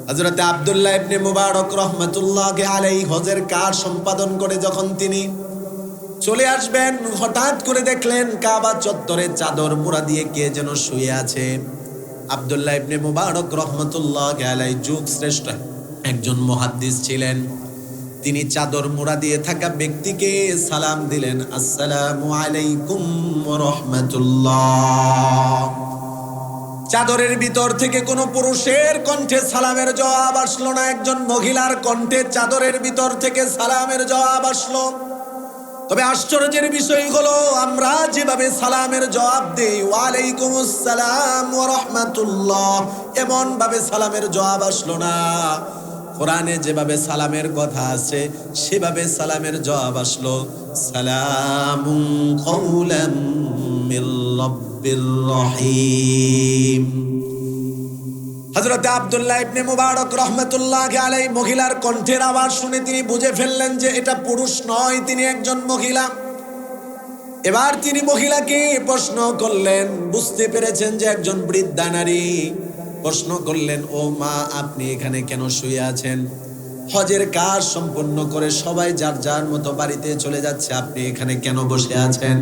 হযরত আব্দুল্লাহ ইবনে মুবারক রাহমাতুল্লাহি আলাইহি হজের কাজ সম্পাদন করে যখন তিনি চলে আসবেন, হঠাৎ করে দেখলেন কাবা চত্বরে চাদর মুড়া দিয়ে কে যেন শুয়ে আছে। আব্দুল্লাহ ইবনে মুবারক রাহমাতুল্লাহি আলাইহি যুগ শ্রেষ্ঠ একজন মুহাদ্দিস ছিলেন। তিনি চাদর মুড়া দিয়ে থাকা ব্যক্তিকে সালাম দিলেন, আসসালামু আলাইকুম ওয়া রাহমাতুল্লাহ। চাদরের ভিতর থেকে কোনো পুরুষের কণ্ঠে সালামের জবাব আসলো না, একজন মহিলার কণ্ঠে চাদরের ভিতর থেকে সালামের জবাব আসলো। তবে আশ্চর্যের বিষয় হলো, আমরা যেভাবে সালামের জবাব দেই ওয়ালাইকুম আসসালাম ওয়া রাহমাতুল্লাহ, এমন ভাবে সালামের জবাব আসলো না। কোরআনে যেভাবে সালামের কথা আছে সেভাবে সালামের জবাব আসলো, সালামুন কাওলাম মির রাব্বির রহিম। হযরত আব্দুল্লাহ ইবনে মুবারক রাহমাতুল্লাহি আলাইহি মহিলার কণ্ঠের আওয়াজ শুনে তিনি বুঝে ফেললেন যে এটা পুরুষ নয়, তিনি একজন মহিলা। এবার তিনি মহিলাকে প্রশ্ন করলেন, বুঝতে পেরেছেন যে একজন বৃদ্ধা নারী। প্রশ্ন করলেন, ও মা, আপনি এখানে কেন শুয়ে আছেন? হজের কাজ সম্পন্ন করে সবাই যার যার মতো বাড়িতে চলে যাচ্ছে, আপনি এখানে কেন বসে আছেন?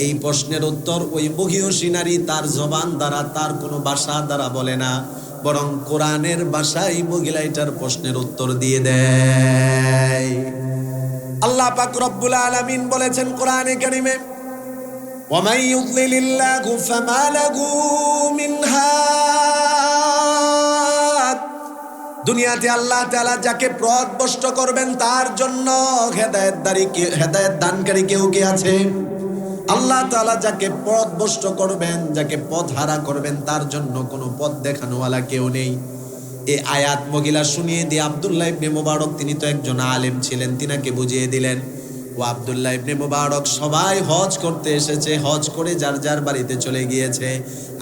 এই প্রশ্নের উত্তর ওই মহিষী নারী তার জবান দ্বারা, তার কোনো ভাষা দ্বারা বলে না, বরং কোরআনের ভাষায় মহিলা এটার প্রশ্নের উত্তর দিয়ে দেয়। আল্লাহ পাক রব্বুল আলামিন বলেছেন কোরআনে কারীমে, ওয়ামান ইউদ্লিলিল্লাহু ফামা লাহু মিন হাদ। দুনিয়াতে আল্লাহ তাআলা যাকে পথভ্রষ্ট করবেন তার জন্য হেদায়েত দানকারী কেউ কি আছে? আল্লাহ তাআলা যাকে পথভ্রষ্ট করবেন, যাকে পথহারা করবেন, তার জন্য কোনো পথ দেখানোওয়ালা কেউ নেই। এই আয়াত মহিলা শুনিয়ে দিয়ে আব্দুল্লাহ ইবনে মুবারক, তিনি তো একজন আলেম ছিলেন, তিনাকে বুঝিয়ে দিলেন, ও আব্দুল্লাহ ইবনে মুবারক, সবাই হজ করতে এসেছে, হজ করে যার যার বাড়িতে চলে গিয়েছে।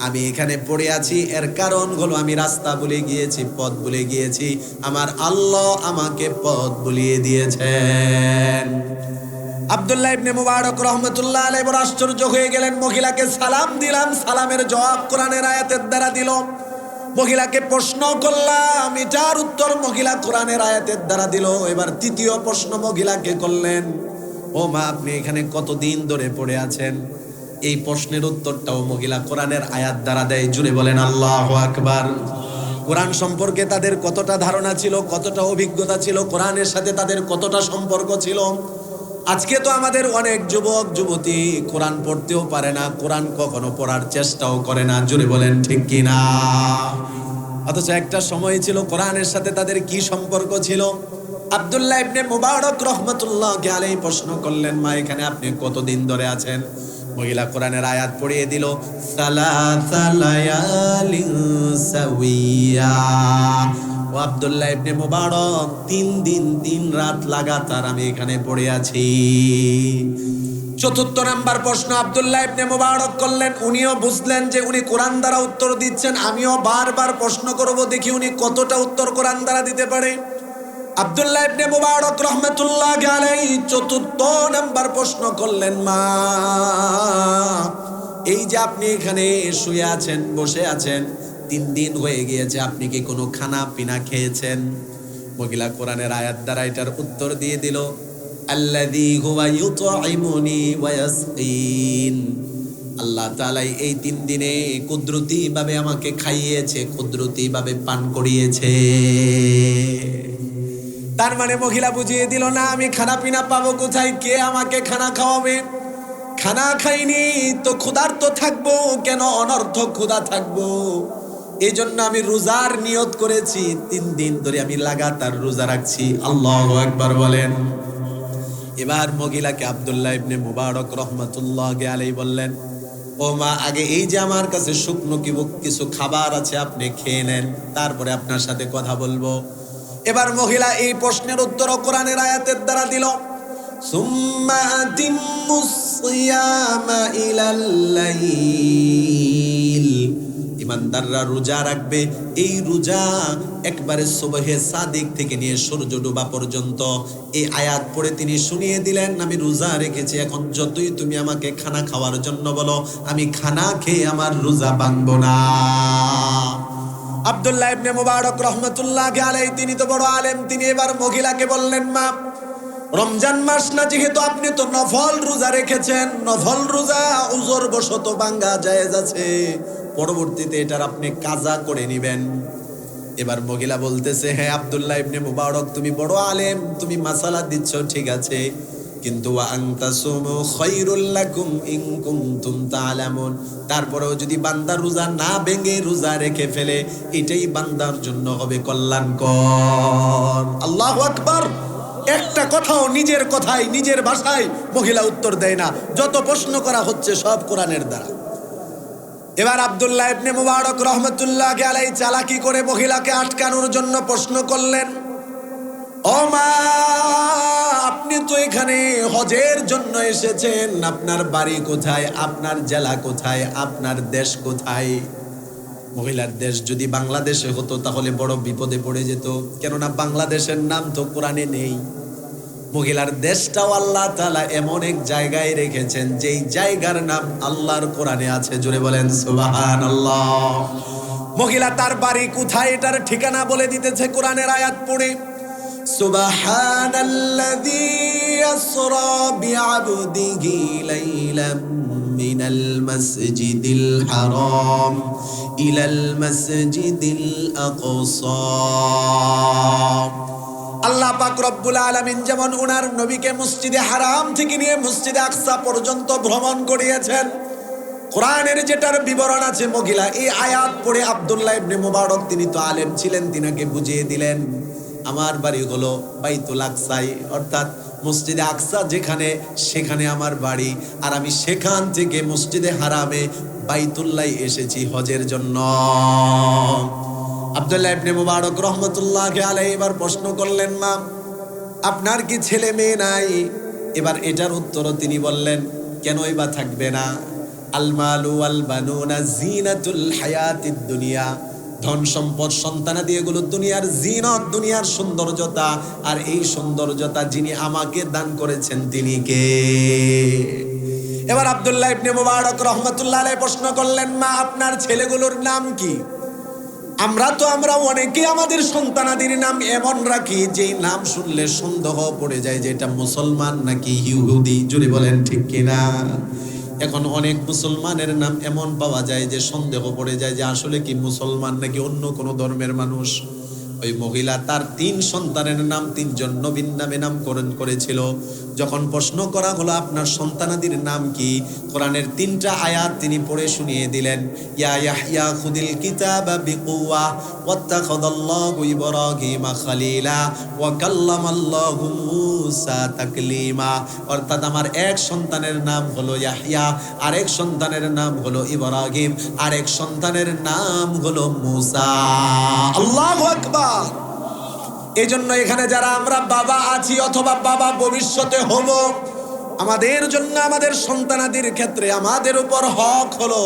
আমি এখানে পড়ে আছি, এর কারণ হলো আমি রাস্তা ভুলে গিয়েছি, পথ ভুলে গিয়েছি। আমার আল্লাহ আমাকে পথ ভুলিয়ে দিয়েছেন। আব্দুল্লাহ ইবনে মুবারক রাহমাতুল্লাহি আলাইহি বড় আশ্চর্য হয়ে গেলেন। মহিলাকে সালাম দিলাম, সালামের জবাব কোরআনের আয়াতের দ্বারা দিল। মহিলাকে প্রশ্ন করলাম, এটার উত্তর মহিলা কোরআনের আয়াতের দ্বারা দিল। এবার তৃতীয় প্রশ্ন মহিলাকে করলেন, ও মা, আপনি এখানে কতদিন ধরে পড়ে আছেন? এই প্রশ্নের উত্তরটাও মহিলা কোরআনের আয়াত দ্বারা দেয়। জুড়ে বলেন আল্লাহু আকবার। কোরআন সম্পর্কে তাদের কতটা ধারণা ছিল, কতটা অভিজ্ঞতা ছিল, কোরআনের সাথে তাদের কতটা সম্পর্ক ছিল। আজকে তো আমাদের অনেক যুবক যুবতী কোরআন পড়তেও পারে না, কোরআন কখনো পড়ার চেষ্টাও করে না। জুড়ে বলেন ঠিক কিনা? অথচ একটা সময় ছিল কোরআনের সাথে তাদের কি সম্পর্ক ছিল। আব্দুল্লাহ ইবনে মুবারক রাহমাতুল্লাহি আলাইহি প্রশ্ন করলেন, মা, এখানে আপনি কতদিন ধরে আছেন? মহিলা কোরআনের আয়াত পড়িয়ে দিল, সালাসা লায়ালিন সাওয়িয়া। ও আব্দুল্লাহ ইবনে মুবারক, 3 দিন 3 রাত লাগাতার আমি এখানে পড়ে আছি। চতুর্থ নাম্বার প্রশ্ন আব্দুল্লাহ ইবনে মুবারক করলেন। উনিও বুঝলেন যে উনি কোরআন দ্বারা উত্তর দিচ্ছেন, আমিও বারবার প্রশ্ন করব, দেখি উনি কতটা উত্তর কোরআন দ্বারা দিতে পারে। আব্দুল্লাহ ইবনে মুবারক রাহমাতুল্লাহি আলাইহি চতুর্থ নাম্বার প্রশ্ন করলেন, মা, এই যে আপনি এখানে শুয়ে আছেন, বসে আছেন, 3 দিন হয়ে গিয়েছে, আপনি কি কোনো খানা পিনা খেয়েছেন? মহিলা কোরআনের আয়াত দ্বারা এটার উত্তর দিয়ে দিল, আল্লাযী হুয়া ইউতঈমুনি ওয়া ইয়াসকিন। আল্লাহ তাআলা এই 3 দিনে কুদরতি ভাবে আমাকে খাইয়েছে, কুদরতি ভাবে পান করিয়েছে। তার মানে মহিলা বুঝিয়ে দিল, না, আমি খানা পিনা পাবো কোথায়? কে আমাকে খানা খাওয়াবে? খানা খাইনি তো ক্ষুধার্ত থাকবো কেন? অনর্থক ক্ষুধা থাকবো। এই জন্য আমি রোজার নিয়ত করেছি, 3 দিন ধরে আমি লাগাতার রোজা রাখছি। আল্লাহু আকবার বলেন। এবার মহিলাকে আব্দুল্লাহ ইবনে মুবারক রাহমাতুল্লাহি আলাইহি বললেন, ও মা, আগে এই যে আমার কাছে শুকনো কিছু খাবার আছে, আপনি খেয়ে নেন, তারপরে আপনার সাথে কথা বলবো। এবার মহিলা এই প্রশ্নের উত্তর কোরআনের আয়াতের দ্বারা দিল, সুম্মা আতিম্মুস সিয়ামা ইলাল লাইল। ইমানদাররা রোজা রাখবে, এই রোজা একবারে সুবহে সাদিক থেকে নিয়ে সূর্য ডোবা পর্যন্ত। এই আয়াত পড়ে তিনি শুনিয়ে দিলেন, আমি রোজা রেখেছি, এখন যতই তুমি আমাকে খানা খাওয়ার জন্য বলো, আমি খানা খেয়ে আমার রোজা ভাঙবো না। আব্দুল্লাহ ইবনে মুবারক রাহমাতুল্লাহি আলাইহি তিনি তো বড় আলেম, তিনি এবার মহিলাকে বললেন, মা রমজান মাস না, যেহেতু আপনি তো নফল রোজা রেখেছেন, নফল রোজা উযর বশত ভাঙ্গা জায়েজ আছে, পরবর্তীতে এটার আপনি কাজা করে নেবেন। এবার মহিলা বলতেছে, হ্যাঁ আব্দুল্লাহ ইবনে মুবারক তুমি বড় আলেম, তুমি মাসালা দিচ্ছ ঠিক আছে, কিন্তু ওয়া আনতাসুমু খায়রুল লাকুম ইন কুনতুম তা'লামুন, তারপরেও যদি বান্দা রোজা না ভেঙে রোজা রেখে ফেলে এটাই বান্দার জন্য হবে কল্যাণকর। আল্লাহু আকবার। একটা কথাও নিজের কথায় নিজের ভাষায় মহিলা উত্তর দেয় না, যত প্রশ্ন করা হচ্ছে সব কোরআনের দ্বারা। এবার আব্দুল্লাহ ইবনে মুবারক রাহমাতুল্লাহি আলাইহি চালাকি করে মহিলাকে আটকানোর জন্য প্রশ্ন করলেন, ও মা আপনি তো এখানে হজের জন্য এসেছেন, আপনার বাড়ি কোথায়, আপনার জেলা কোথায়, আপনার দেশ কোথায়? মহিলার দেশ যদি বাংলাদেশে হতো তাহলে বড় বিপদে পড়ে যেত, কেননা বাংলাদেশের নাম তো কোরআনে নেই। মহিলার দেশটাও আল্লাহ তাআলা এমন এক জায়গায় রেখেছেন যেই জায়গার নাম আল্লাহর কোরআনে আছে। জোরে বলেন সুবহানাল্লাহ। মহিলা তার বাড়ি কোথায় এটার ঠিকানা বলে দিতেছে কোরআনের আয়াত পড়ে, সুবহানাল্লাযী আসরা বিআবদিহি লাইলাম মিনাল মাসজিদিল হারাম ইলাল মাসজিদিল আকসা। আল্লাহ পাক রব্বুল আলামিন যেমন ওনার নবীকে মসজিদে হারাম থেকে নিয়ে মসজিদে আকসা পর্যন্ত ভ্রমণ করিয়েছেন, কোরআনের যেটার বিবরণ আছে, মহিলা এই আয়াত পড়ে আব্দুল্লাহ ইবনে মুবারক তিনি তো আলেম ছিলেন, তিনাকে বুঝিয়ে দিলেন আমার বাড়ি হলো বাইতুল আকসাই, অর্থাৎ মসজিদে আকসা যেখানে সেখানে আমার বাড়ি, আর আমি সেখান থেকে মসজিদে হারামে বাইতুল্লাহ এসেছি হজের জন্য। আব্দুল্লাহ ইবনে মুবারক রাহমাতুল্লাহি আলাইহি এবার প্রশ্ন করলেন, মা আপনার কি ছেলে মেয়ে নাই? এবার এটার উত্তরও তিনি বললেন, কেনই বা থাকবে না, আল মালু ওয়াল বানুনা জিনাতুল হায়াতিদ দুনিয়া, ধন সম্পদ সন্তানাদি এগুলো দুনিয়ার জিনত, দুনিয়ার সৌন্দর্যতা, আর এই সৌন্দর্যতা যিনি আমাকে দান করেছেন তিনি কে? এবার আব্দুল্লাহ ইবনে মুবারক রাহমাতুল্লাহি আলাইহি প্রশ্ন করলেন, মা আপনার ছেলেগুলোর নাম কি? আমরা অনেকে আমাদের সন্তানাদির নাম এমন রাখি যে নাম শুনলে সন্দেহ পড়ে যায় যে এটা মুসলমান নাকি ইহুদি। জুড়ে বলেন ঠিক কিনা? এখন অনেক মুসলমানের নাম এমন পাওয়া যায় যে সন্দেহ পড়ে যায় যে আসলে কি মুসলমান নাকি অন্য কোনো ধর্মের মানুষ। ওই মহিলা তার 3 সন্তানের নাম 3 জন নবীর নামে নামকরণ করেছিল। যখন প্রশ্ন করা হলো আপনার সন্তানাদির নাম কি, কোরআনের 3টা আয়াত তিনি পড়ে শুনিয়ে দিলেন। ইয়া ইয়াহইয়া খুদিল কিতাবা বিকুওয়া ওয়াত্তাখাযাল্লাহু ইব্রাহিমা খলিলা ওয়া কাল্লামাল্লাহু মূসা তাকলিমা। অর্থাৎ আমার এক সন্তানের নাম হলো ইয়াহইয়া, আরেক সন্তানের নাম হলো ইব্রাহিম, আরেক সন্তানের নাম হলো মূসা। আল্লাহু আকবার। এই জন্য এখানে যারা আমরা বাবা আছি অথবা বাবা ভবিষ্যতে হব, আমাদের জন্য আমাদের সন্তানাদির ক্ষেত্রে আমাদের উপর হক হলো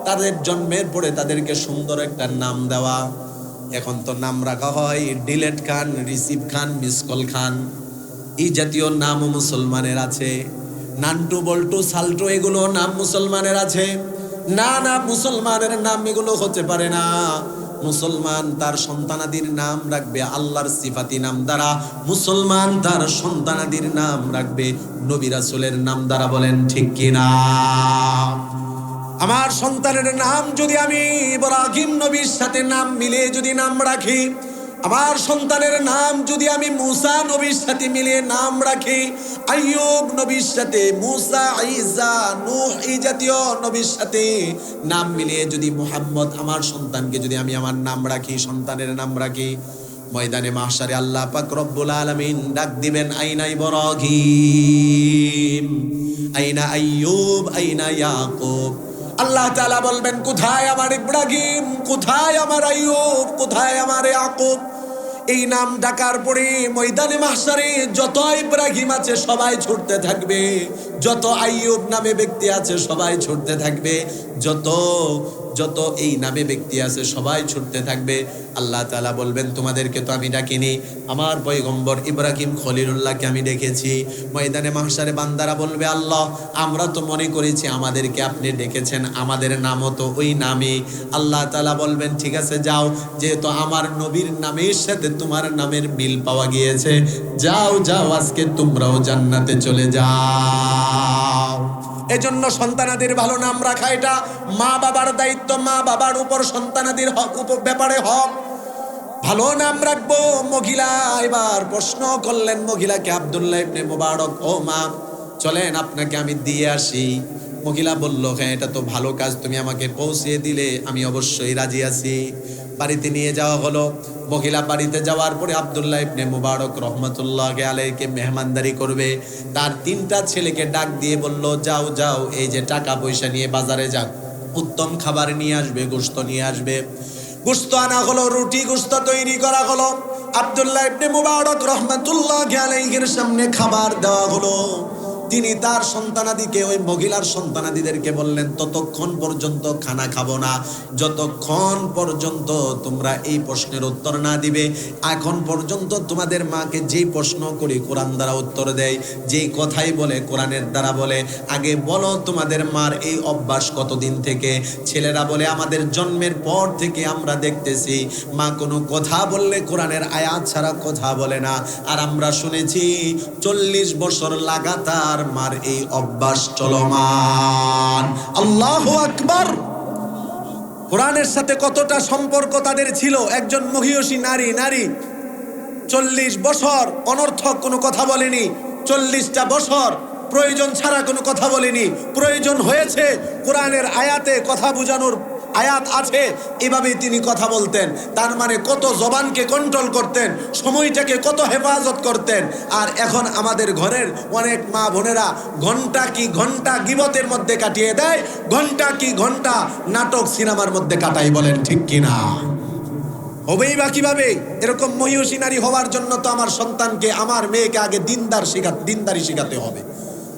তাদের জন্মের পরে তাদেরকে সুন্দর একটা নাম দেওয়া। এখন তো নাম রাখা হয় ডিলেট খান, রিসিভ খান, মিসকল খান, এই জাতীয় নামও মুসলমানের আছে। নান্টু বল্টু সাল্টু এগুলো নাম মুসলমানের আছে না? না, মুসলমানের নাম এগুলো হতে পারে না। মুসলমান তার সন্তানাদির নাম রাখবে আল্লাহর সিফাতি নাম দ্বারা, মুসলমান তার সন্তানাদির নাম রাখবে নবী রাসূলের নাম দ্বারা। বলেন ঠিক কিনা? আমার সন্তানের নাম যদি আমি ইব্রাহিম নবীর সাথে নাম মিলিয়ে যদি নাম রাখি, আমার সন্তানের নাম যদি আমি মূসা নবীর সাথে মিলিয়ে নাম রাখি, আইয়ুব নবীর সাথে, মূসা, ঈসা, নূহ এই জাতীয় নবীর সাথে নাম মিলিয়ে যদি মুহাম্মদ আমার সন্তানকে যদি আমি আমার নাম রাখি, সন্তানের নাম রাখি, ময়দানে মাহশারে আল্লাহ পাক রব্বুল আলামিন ডাক দিবেন, আইনা ইব্রাহিম, আইনা আইয়ুব, আইনা ইয়াকুব। আল্লাহ তাআলা বলবেন, কোথায় আমার ইব্রাহিম, কোথায় আমার আইয়ুব, কোথায় আমার ইয়াকুব? এই নাম ডাকার পরে ময়দানে মাহশারে যত ইব্রাহিম আছে সবাই ছুটতে থাকবে, যত আইয়ুব নামে ব্যক্তি আছে সবাই ছুটতে থাকবে, যত যত এই নামে ব্যক্তি আছে সবাই ছুটতে থাকবে। আল্লাহ তাআলা বলবেন তোমাদেরকে তো আমি ডাকিনি, আমার পয়গম্বর ইব্রাহিম খলিলুল্লাহকে আমি ডেকেছি। ময়দানে মাহশারে বান্দারা বলবে আল্লাহ আমরা তো মনে করেছি আমাদেরকে আপনি ডেকেছেন, আমাদের নামও তো ওই নামে। আল্লাহ তাআলা বলবেন ঠিক আছে যাও, যেহেতু আমার নবীর নামের সাথে তোমার নামের মিল পাওয়া গিয়েছে, যাও যাও আজকে তোমরাও জান্নাতে চলে যাও। এজন্য সন্তানাদের ভালো নাম রাখা এটা মা বাবার দায়িত্ব, মা বাবার উপর সন্তানাদের ব্যাপারে হক। ভালো নাম রাখবো। মহিলা এবার প্রশ্ন করলেন মহিলাকে, আব্দুল্লাহ ইবনে মুবারক, ও মা চলেন আপনাকে আমি দিয়ে আসি। মহিলা বলল হ্যাঁ এটা তো ভালো কাজ, তুমি আমাকে পৌঁছিয়ে দিলে আমি অবশ্যই রাজি আছি। বাড়িতে নিয়ে যাওয়া হলো। মহিলা বাড়িতে যাওয়ার পরে আব্দুল্লাহ ইবনে মুবারক রহমতুল্লাহি আলাইহিকে মেহমানদারি করবে। তার 3টা ছেলেকে ডাক দিয়ে বলল যাও যাও, এই যে টাকা পয়সা নিয়ে বাজারে যাও, উত্তম খাবার নিয়ে আসবে, গোশত নিয়ে আসবে। গোশত আনা হলো, রুটি গোশত তৈরি করা হলো। আব্দুল্লাহ ইবনে মুবারক রহমতুল্লাহি আলাইহির সামনে খাবার দেওয়া হলো। তিনি তার সন্তানাদিকে, ওই মহিলার সন্তানাদিদেরকে বললেন ততক্ষণ পর্যন্ত খানা খাবো না যতক্ষণ পর্যন্ত তোমরা এই প্রশ্নের উত্তর না দিবে। এখন পর্যন্ত তোমাদের মাকে যেই প্রশ্ন করি কোরআন দ্বারা উত্তর দেয়, যেই কথাই বলে কোরআনের দ্বারা বলে। আগে বলো তোমাদের মার এই অভ্যাস কতদিন থেকে? ছেলেরা বলে আমাদের জন্মের পর থেকে আমরা দেখতেছি মা কোনো কথা বললে কোরআনের আয়াত ছাড়া কথা বলে না। আর আমরা শুনেছি 40 বছর লাগাতার মার এই অভ্যাস চলমান। আল্লাহু আকবার। কোরআনের সাথে কতটা সম্পর্ক তাদের ছিল। একজন মহিয়সী নারী 40 বছর অনর্থক কোনো কথা বলেনি, 40টা বছর প্রয়োজন ছাড়া কোনো কথা বলেনি। প্রয়োজন হয়েছে কোরআনের আয়াতে কথা বোঝানোর আয়াত আছে, এভাবেই তিনি কথা বলতেন। তার মানে কত জবানকে কন্ট্রোল করতেন, সময়টাকে কত হেফাজত করতেন। আর এখন আমাদের ঘরের অনেক মা বোনেরা ঘন্টা কি ঘন্টা গীবতের মধ্যে কাটিয়ে দেয়, ঘন্টা কি ঘন্টা নাটক সিনেমার মধ্যে কাটাই। বলেন ঠিক কিনা? হবেই বা কিভাবে? এরকম মহিয়সী নারী হওয়ার জন্য তো আমার সন্তানকে, আমার মেয়েকে আগে দিনদারি শিখাতে হবে।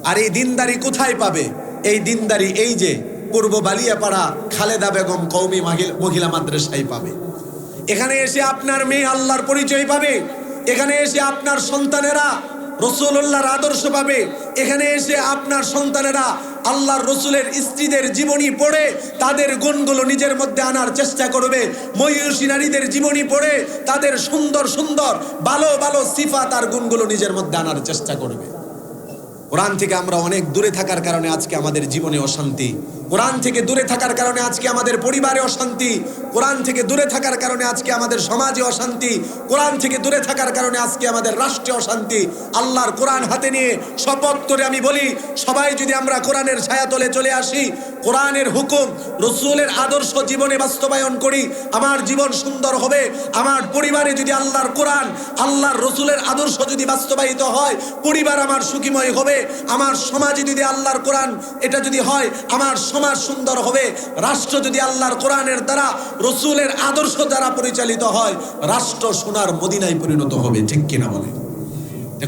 আর এই দিনদারি কোথায় পাবে? এই দিনদারি এই যে পূর্ব বালিয়াপাড়া খালেদা বেগম কওমি মহিলা মাদ্রাসায় পাবে। এখানে এসে আপনার মেয়ে আল্লাহর পরিচয় পাবে। এখানে এসে আপনার সন্তানেরা রাসূলুল্লাহর আদর্শ পাবে। এখানে এসে আপনার সন্তানেরা আল্লাহর রসুলের স্ত্রীদের জীবনী পড়ে তাদের গুণগুলো নিজের মধ্যে আনার চেষ্টা করবে। মহিয়সী নারীদের জীবনী পড়ে তাদের সুন্দর সুন্দর ভালো ভালো সিফাত আর গুণগুলো নিজের মধ্যে আনার চেষ্টা করবে। কোরআন থেকে আমরা অনেক দূরে থাকার কারণে আজকে আমাদের জীবনে অশান্তি। কোরআন থেকে দূরে থাকার কারণে আজকে আমাদের পরিবারে অশান্তি। কোরআন থেকে দূরে থাকার কারণে আজকে আমাদের সমাজে অশান্তি। কোরআন থেকে দূরে থাকার কারণে আজকে আমাদের রাষ্ট্রে অশান্তি। আল্লাহর কোরআন হাতে নিয়ে শপথ করে আমি বলি, সবাই যদি আমরা কোরআনের ছায়াতলে চলে আসি, কোরআনের হুকুম রসুলের আদর্শ জীবনে বাস্তবায়ন করি, আমার জীবন সুন্দর হবে। আমার পরিবারে যদি আল্লাহর কোরআন, আল্লাহর রসুলের আদর্শ যদি বাস্তবায়িত হয়, পরিবার আমার সুখীময় হবে। আমার সমাজে যদি আল্লাহর কোরআন এটা যদি হয়, আমার সমাজ সুন্দর হবে। রাষ্ট্র যদি আল্লাহর কোরআনের দ্বারা, রসুলের আদর্শ দ্বারা পরিচালিত হয়, রাষ্ট্র সোনার মদিনায় পরিণত হবে। ঠিক কিনা বলে?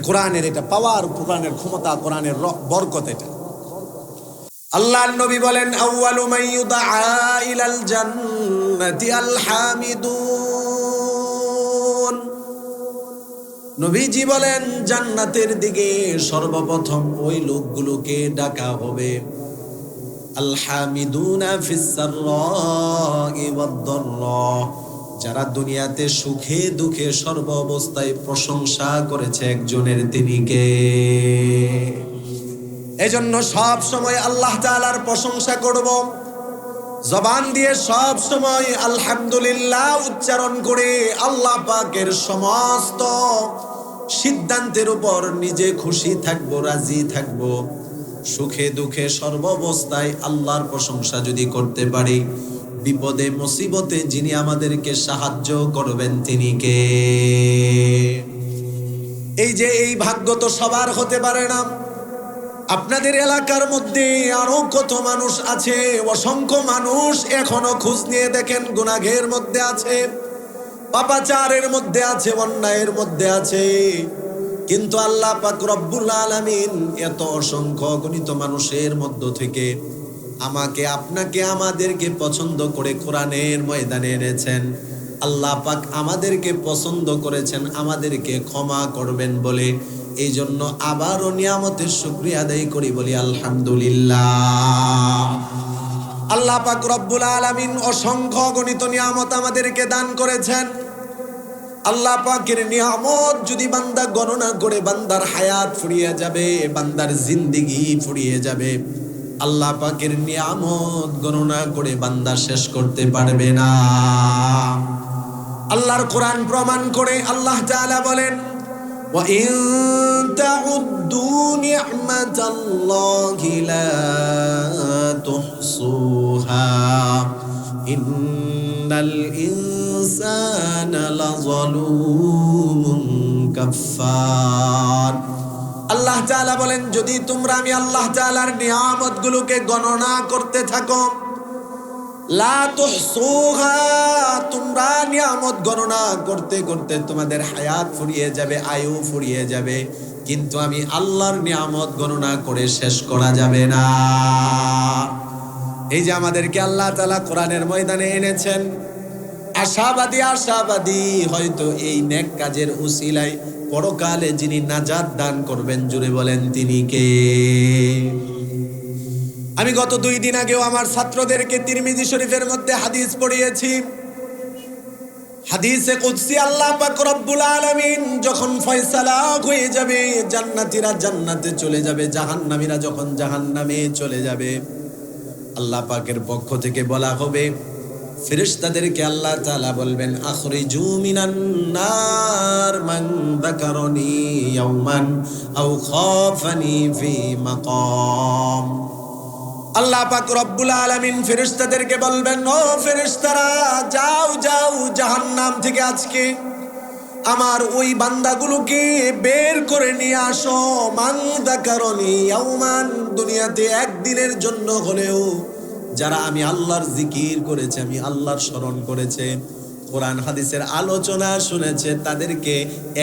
কোরআনের এটা পাওয়ার, কোরআনের ক্ষমতা, কোরআনের বরকত এটা। আল্লাহর নবী বলেন আউয়ালু মান ইউদআ ইলাল জান্নাতি আল হামিদুন। নবীজি বলেন জান্নাতের দিকে সর্বপ্রথম ওই লোকগুলোকে ডাকা হবে, আল হামিদুনা ফিস সাররা'i ওয়াদ দাররা, যারা দুনিয়াতে সুখে দুঃখে সর্ব অবস্থায় প্রশংসা করেছে একজনের, তিনি কে? এজন্য সব সময় আল্লাহ তাআলার প্রশংসা করব, জবান দিয়ে সব সময় আলহামদুলিল্লাহ উচ্চারণ করে আল্লাহ পাকের সমস্ত সিদ্ধান্তের উপর নিজে খুশি থাকব, রাজি থাকব। সুখে দুঃখে সর্বাবস্থায় আল্লাহর প্রশংসা যদি করতে পারি, বিপদে মুসিবতে যিনি আমাদেরকে সাহায্য করবেন তিনি কে? এই যে এই ভাগ্য তো সবার হতে পারে না। আপনাদের এলাকার মধ্যে আরো কত মানুষ আছে, অসংখ্য মানুষ এখনো খোঁজ নিয়ে দেখেন গুনাহের মধ্যে আছে, পাপাচারের মধ্যে আছে, অন্যায়ের মধ্যে আছে। কিন্তু আল্লাহ পাক রব্বুল আলামিন এত অসংখ্য গণিত মানুষের মধ্য থেকে আমাকে, আপনাকে, আমাদেরকে পছন্দ করে কোরআনের ময়দানে এনেছেন। আল্লাহ পাক আমাদেরকে পছন্দ করেছেন, আমাদেরকে ক্ষমা করবেন বলে এই জন্য আবারও নিয়ামতের শুকরিয়া আদায় করি, বলি আলহামদুলিল্লাহ। আল্লাহ পাক রব্বুল আলামিন অসংখ্য অগণিত নিয়ামত আমাদেরকে দান করেছেন। আল্লাহ পাকের নিয়ামত যদি বান্দা গণনা করে, বান্দার হায়াত ফুরিয়ে যাবে, বান্দার জিন্দেগি ফুরিয়ে যাবে। আল্লাহ পাকের নিয়ামত গণনা করে বান্দা শেষ করতে পারবে না। আল্লাহর কোরআন প্রমাণ করে আল্লাহ তাআলা বলেন, ওয়া ইন তাউদ্দু নি'মাতাল্লাহি লা তুহসুহা ইন্নাল ইনসানা লাযালুমুন কাফফার। আল্লাহ তাআলা বলেন, যদি তোমরা আমি আল্লাহ তাআলার নিয়ামতগুলোকে গণনা করতে থাকো, লা তুহসুহা, তোমরা নিয়ামত গণনা করতে করতে তোমাদের হায়াত ফুরিয়ে যাবে, আয়ু ফুরিয়ে যাবে, কিন্তু আমি আল্লাহর নিয়ামত গণনা করে শেষ করা যাবে না। এই যে আমাদেরকে আল্লাহ তাআলা কোরআনের ময়দানে এনেছেন, আশাবাদী হয়তো এই নেক কাজের উসিলায় পরকালে যিনি নাজাত দান করবেন, জুড়ে বলেন তিনি কে? আমি গত 2 দিন আগেও আমার ছাত্রদেরকে তিরমিজি শরীফের মধ্যে হাদিস পড়িয়েছি। হাদিসে কুদসি আল্লাহ পাক রব্বুল আলামিন যখন ফয়সালা হয়ে যাবে, জান্নাতীরা জান্নাতে চলে যাবে, জাহান্নামীরা যখন জাহান্নামে চলে যাবে, আল্লাহ পাকের পক্ষ থেকে বলা হবে, ফেরেশতাদেরকে আল্লাহ তাআলা বলবেন, আখরিজু মিনান নার মান যাকারানি ইয়াওমান আও খাফানি ফি মাকাম। আল্লাহ পাক রব্বুল আলামিন ফেরেশতাদেরকে বলবেন, ও ফেরেশতারা, যাও যাও জাহান্নাম থেকে আজকে আমার ওই বান্দাগুলোকে বের করে নিয়ে আসো। মান যাকারানি ইয়াওমান, দুনিয়াতে একদিনের জন্য হলেও যারা আমি আল্লাহর জিকির করেছে, আমি আল্লাহর স্মরণ করেছে, কোরআন হাদিসের আলোচনা শুনেছে, তাদেরকে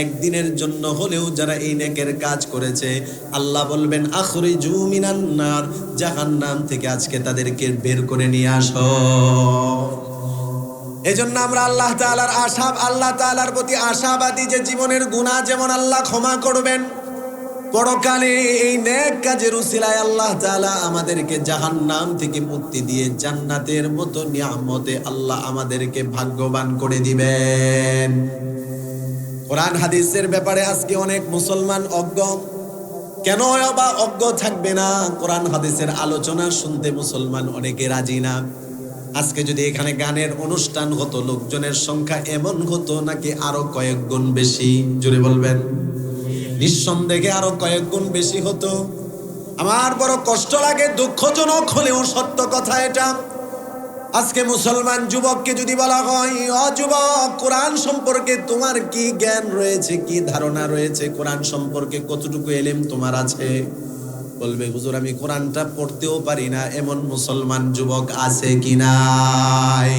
একদিনের জন্য হলেও যারা এই নেকের কাজ করেছে, আল্লাহ বলবেন, আখরিজু মিনান নার, জাহান্নাম থেকে আজকে তাদেরকে বের করে নিয়ে আসো। এজন্য আমরা আল্লাহ তাআলার প্রতি আশাবাদী যে জীবনের গুনাহ যেমন আল্লাহ ক্ষমা করবেন, পরকালে এই নেক কাজের উসিলায় আল্লাহ তাআলা আমাদেরকে জাহান্নাম থেকে মুক্তি দিয়ে জান্নাতের মতো নিয়ামতে আল্লাহ আমাদেরকে ভাগ্যবান করে দিবেন। কোরআন হাদিসের ব্যাপারে আজকে অনেক মুসলমান অজ্ঞ। কেন বা অজ্ঞ থাকবে না? কোরআন হাদিসের আলোচনা শুনতে মুসলমান অনেকে রাজি না। আজকে যদি এখানে গানের অনুষ্ঠান হতো, লোকজনের সংখ্যা এমন হতো নাকি আরো কয়েক গুণ বেশি? জোরে বলবেন। নিঃসন্দেহে আরো কয়েক গুণ বেশি হতো। আমার বড় কষ্ট লাগে, দুঃখজনক হলেও সত্য কথা এটা। আজকে মুসলমান যুবককে যদি বলা হয়, ও যুবক, কোরআন সম্পর্কে তোমার কি জ্ঞান রয়েছে, কি ধারণা রয়েছে, কোরআন সম্পর্কে কতটুকু ইলম তোমার আছে? বলবে, হুজুর আমি কোরআনটা পড়তেও পারি না। এমন মুসলমান যুবক আছে কি নাই?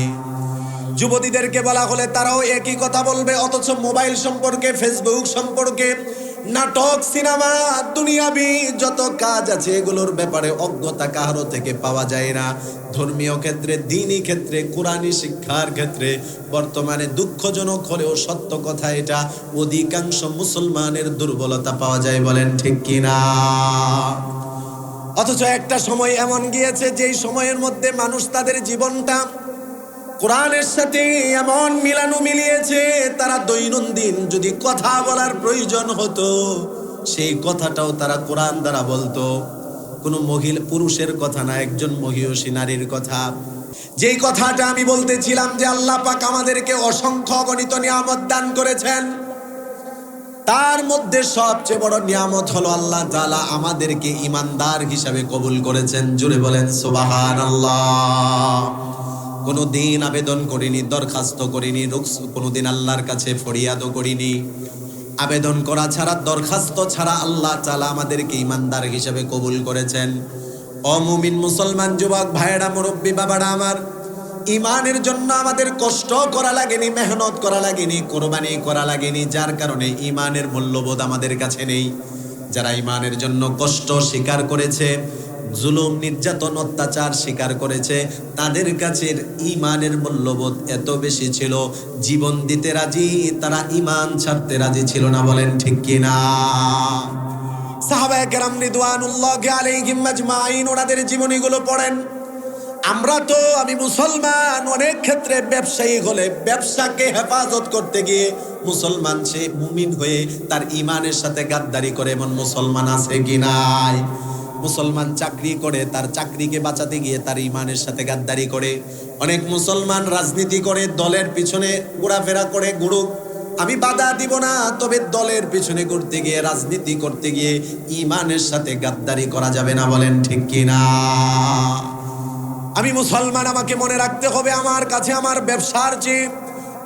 যুবতীদেরকে বলা হলে তারাও একই কথা বলবে, অথচ মোবাইল সম্পর্কে, ফেসবুক সম্পর্কে, নাটক, সিনেমা, দুনিয়াবি যত কাজ আছে এগুলোর ব্যাপারে অজ্ঞতা কারো থেকে পাওয়া যায় না। ধর্মীয় ক্ষেত্রে, দ্বীনি ক্ষেত্রে, কোরআনী শিক্ষার ক্ষেত্রে বর্তমানে দুঃখজনক হলেও সত্য কথা এটা, অধিকাংশ মুসলমানের দুর্বলতা পাওয়া যায়। বলেন ঠিক কিনা? অথচ একটা সময় এমন গিয়েছে যেই সময়ের মধ্যে মানুষ তাদের জীবনটা কোরআনের সাথে এমন মিলিয়েছে, তারা দৈনন্দিন যদি কথা বলার প্রয়োজন হতো, সেই কথাটাও তারা কোরআন দ্বারা বলতো। কোনো পুরুষের কথা না, একজন মহিষী নারীর কথা। যেই কথাটা আমি বলতেছিলাম যে আল্লাহ পাক আমাদেরকে অসংখ্য অগণিত নিয়ামত দান করেছেন, তার মধ্যে সবচেয়ে বড় নিয়ামত হলো আল্লাহ তাআলা আমাদেরকে ঈমানদার হিসাবে কবুল করেছেন। জুড়ে বলেন সুবহানাল্লাহ। কোনোদিন আবেদন করিনি, দরখাস্ত করিনি, কোনোদিন আল্লাহর কাছে ফরিয়াদও করিনি। আবেদন করা ছাড়া, দরখাস্ত ছাড়া আল্লাহ তাআলা আমাদেরকে ঈমানদার হিসেবে কবুল করেছেন। অমুমিন মুসলমান যুবক ভাইয়েরা, মুরব্বী বাবারা আমার, ঈমানের জন্য আমাদের কষ্ট করা লাগেনি, মেহনত করা লাগেনি, কোরবানি করা লাগেনি, যার কারণে ঈমানের মূল্যবোধ আমাদের কাছে নেই। যারা ঈমানের জন্য কষ্ট স্বীকার করেছে, জুলুম নির্যাতন অত্যাচার স্বীকার করেছে, তাদের কাছে ঈমানের মূল্যবোধ এত বেশি ছিল, জীবন দিতে রাজি, তারা ঈমান ছাড়তে রাজি ছিল না। বলেন ঠিক কিনা? সাহাবায়ে কেরাম রিদওয়ানুল্লাহি আলাইহিম আজমাইন ওনাদের জীবনীগুলো পড়েন। আমি মুসলমান, অনেক ক্ষেত্রে ব্যবসায়ী হলে ব্যবসাকে হেফাজত করতে গিয়ে মুসলমান সে মুমিন হয়ে তার ঈমানের সাথে গাদ্দারি করে, এমন মুসলমান আছে কি নাই? মুসলমান চাকরি করে, তার চাকরিকে বাঁচাতে গিয়ে তার ঈমানের সাথে গাদ্দারি করে। অনেক মুসলমান রাজনীতি করে, দলের পিছনে ঘোরাফেরা করে, ঘুরুক, আমি বাধা দিব না, তবে দলের পিছনে ঘুরতে গিয়ে, রাজনীতি করতে গিয়ে ঈমানের সাথে গাদ্দারি করা যাবে না। বলেন ঠিক কিনা? আমি মুসলমান, আমাকে মনে রাখতে হবে, আমার কাছে আমার ব্যবসার চেয়ে,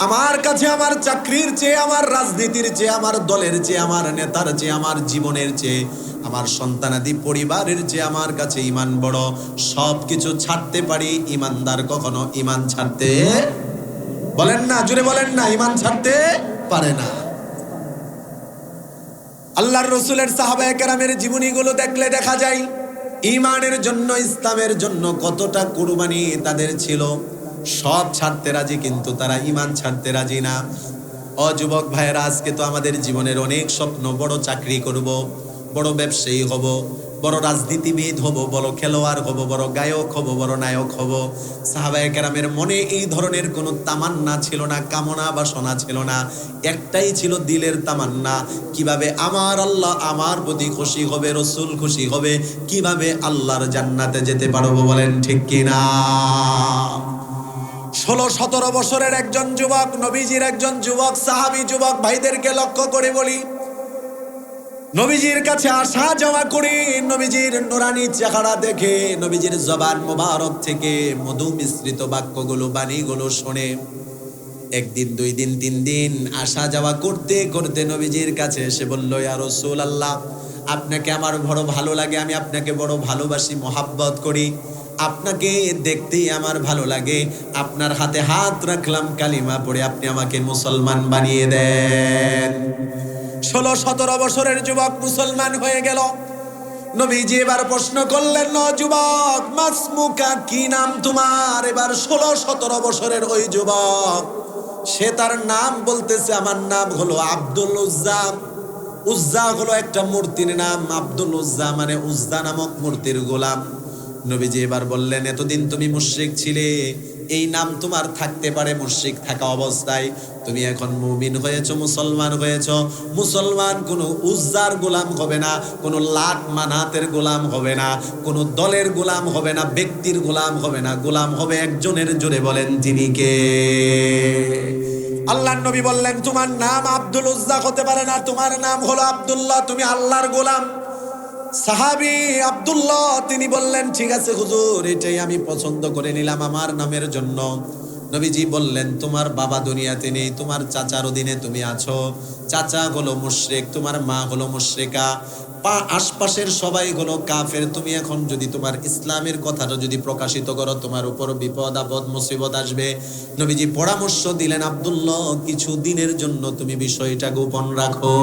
আমার কাছে আমার চাকরির চেয়ে, আমার রাজনীতির চেয়ে, আমার দলের চেয়ে, আমার নেতার চেয়ে, আমার জীবনের চেয়ে, আমার সন্তানাদি পরিবারের চেয়ে আমার কাছে ঈমান বড়। সব কিছু ছাড়তে পারি, ঈমানদার কখনো ঈমান ছাড়তে, বলেন না, জুড়ে বলেন না, ঈমান ছাড়তে পারে না। আল্লাহর রাসূলের সাহাবায়ে কেরামের জীবনীগুলো দেখলে দেখা যায় ঈমানের জন্য, ইসলামের জন্য কতটা কুরবানি তাদের ছিল। সব ছাড়তে রাজি, কিন্তু তারা ঈমান ছাড়তে রাজি না। ও যুবক ভাইয়েরা, আজকে তো আমাদের জীবনের অনেক স্বপ্ন, বড় চাকরি করব, বড় ব্যবসায়ী হব, বড় রাজনীতিবিদ হব, বড় খেলোয়াড় হব, বড় গায়ক হব, বড় নায়ক হব। সাহাবায়ে কেরামের মনে এই ধরনের কোনো তামান্না ছিল না, কামনা বাসনা ছিল না। একটাই ছিল দিলের তামান্না, কিভাবে আমার আল্লাহ আমার প্রতি খুশি হবে, রসুল খুশি হবে, কিভাবে আল্লাহর জান্নাতে যেতে পারবো। বলেন ঠিক কিনা? 16-17 বছরের একজন যুবক, নবীজির একজন যুবক সাহাবী যুবক ভাইদেরকে লক্ষ্য করে বলি, নবীজির কাছে আসা যাওয়া করে, নবীজির নুরানি চেহারা দেখে, নবীজির জবান মোবারক থেকে মধু মিশ্রিত বাক্যগুলো, বাণীগুলো শুনে, একদিন, 2 দিন, 3 দিন আসা যাওয়া করতে করতে নবীজির কাছে এসে বলল, ইয়া রাসূলুল্লাহ, আপনাকে আমার বড় ভালো লাগে, আমি আপনাকে বড় ভালোবাসি, মহাব্বত করি, আপনাকে দেখতেই আমার ভালো লাগে, আপনার হাতে হাত রাখলাম, কালিমা পড়ে আপনি আমাকে মুসলমান বানিয়ে দেন। 16-17 বছরের যুবক মুসলমান হয়ে গেল। নবীজি এবার প্রশ্ন করলেন, যুবক, মাসমুকা, কি নাম তোমার? এবার 16-17 বছরের ওই যুবক, সে তার নাম বলতেছে, আমার নাম হলো আব্দুল উজ্জা। উজ্জা হলো একটা মূর্তির নাম, আব্দুল উজ্জা মানে উজ্জা নামক মূর্তির গোলাম। নবীজি এবার বললেন, এতদিন তুমি মুশরিক ছিলে, এই নাম তোমার থাকতে পারে মুশরিক থাকা অবস্থায়, তুমি এখন মুমিন হয়েছো, মুসলমান হয়েছো। মুসলমান কোনো উজ্জার গোলাম হবে না, কোনো লাত মানাতের গোলাম হবে না, কোনো দলের গোলাম হবে না, ব্যক্তির গোলাম হবে না, গোলাম হবে একজনের। জোরে বলেন তিনি কে? আল্লাহর নবী বললেন, তোমার নাম আব্দুল উজ্জা হতে পারে না, তোমার নাম হলো আব্দুল্লাহ, তুমি আল্লাহর গোলাম। সাহাবী আব্দুল্লাহ তিনি বললেন, ঠিক আছে হুজুর, এটাই আমি পছন্দ করে নিলাম আমার নামের জন্য। নবীজি বললেন, তোমার বাবা দুনিয়াতে নেই, তোমার চাচার অধীনে তুমি আছো, চাচা হলো মুশরিক, তোমার মা হলো মুশরিকা, আশপাশের সবাই হলো কাফের। তুমি এখন যদি তোমার ইসলামের কথাটা যদি প্রকাশিত করো, তোমার উপর বিপদ আপদ মুসিবত আসবে। নবীজি পরামর্শ দিলেন, আব্দুল্লাহ, কিছু দিনের জন্য তুমি বিষয়টা গোপন রাখো।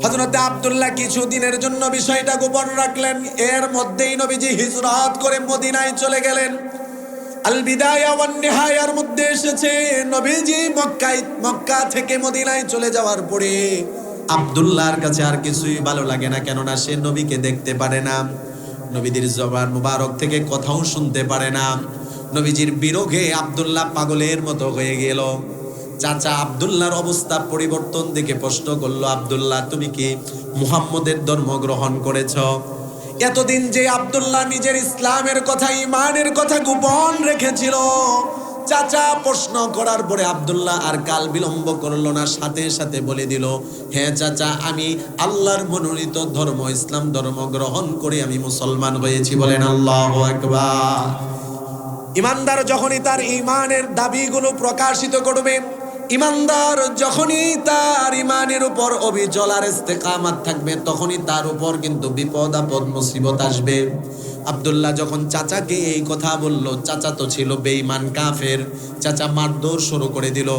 হযরত আব্দুল্লাহ কিছু দিনের জন্য বিষয়টা গোপন রাখলেন। এর মধ্যেই নবীজি হিজরত করে মদিনায় চলে গেলেন। আল বিদায়া ওয়ান নিহায়ার মধ্যে এসেছে, নবীজি মক্কা থেকে মদিনায় চলে যাওয়ার পরে আব্দুল্লাহর কাছে আর কিছুই ভালো লাগে না, কেননা সে নবীকে দেখতে পারে না, নবীদের জবান মুবারক থেকে কথাও শুনতে পারে না। নবীজির বিরহে আব্দুল্লাহ পাগলের মতো হয়ে গেল। চাচা আব্দুল্লাহর অবস্থা পরিবর্তন দেখে প্রশ্ন করলো, আব্দুল্লাহ, তুমি কি মুহাম্মদের ধর্ম গ্রহণ করেছ? এতদিন যে আব্দুল্লাহ নিজের ইসলামের কথা, ঈমানের কথা গোপন রেখেছিল, চাচা প্রশ্ন করার পরে আব্দুল্লাহ আর কাল বিলম্ব করলো না, সাথে সাথে বলে দিল, হ্যাঁ চাচা, আমি আল্লাহর মনোনীত ধর্ম ইসলাম ধর্ম গ্রহণ করে আমি মুসলমান হয়েছি। বলেন আল্লাহু আকবার। ইমানদার যখনই তার ঈমানের দাবিগুলো প্রকাশিত করবে, ইমানদার যখনই তার ঈমানের উপর অবিচল আর ইস্তেকামাত থাকবে, তখনই তার উপর কিন্তু বিপদ আপদ মুসিবত আসবে। আব্দুল্লাহ যখন চাচাকে এই কথা বলল, চাচা তো ছিল বেঈমান কাফের, চাচা মারধর শুরু করে দিল।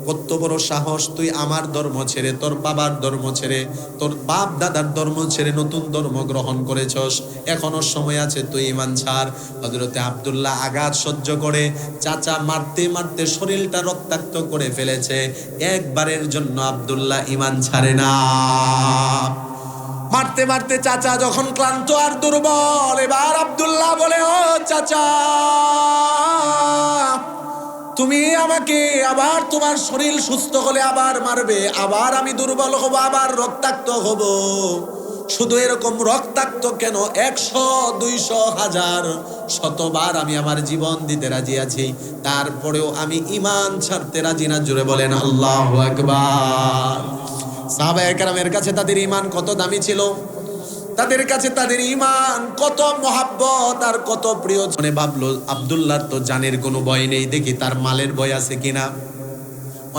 কত বড় সাহস, তুই আমার ধর্ম ছেড়ে, তোর বাবার ধর্ম ছেড়ে, তোর বাপ দাদার ধর্ম ছেড়ে নতুন ধর্ম গ্রহণ করেছস, এখনো সময় আছে, তুই ঈমান ছাড়। হযরতে আব্দুল্লাহ আঘাত সহ্য করে চাচা মারতে মারতে শরীরটা রক্তাক্ত করে ফেলেছে, একবারের জন্য আব্দুল্লাহ ঈমান ছাড়ে না। মারতে মারতে চাচা যখন ক্লান্ত আর দুর্বল, এবার আব্দুল্লাহ বলে, ও চাচা, তুমি আমাকে আবার, তোমার শরীর সুস্থ হলে আবার মারবে, আবার আমি দুর্বল হব, আবার রক্তাক্ত হব। শুধু এরকম রক্তাক্ত কেন, 100, 200, 1000, শতবার আমি আমার জীবন দিতে রাজি আছি, তারপরেও আমি ঈমান ছাড়তে রাজি না। জোরে বলেন আল্লাহু আকবার। সাহাবায়ে কেরামের কাছে তাদের ঈমান কত দামি ছিল, তাদের কাছে তাদের ঈমান কত মহাব্বত আর কত প্রিয়। মনে ভাবলো আব্দুল্লাহর তো জানের কোনো ভয় নেই, দেখি তার মালের ভয় আছে কিনা।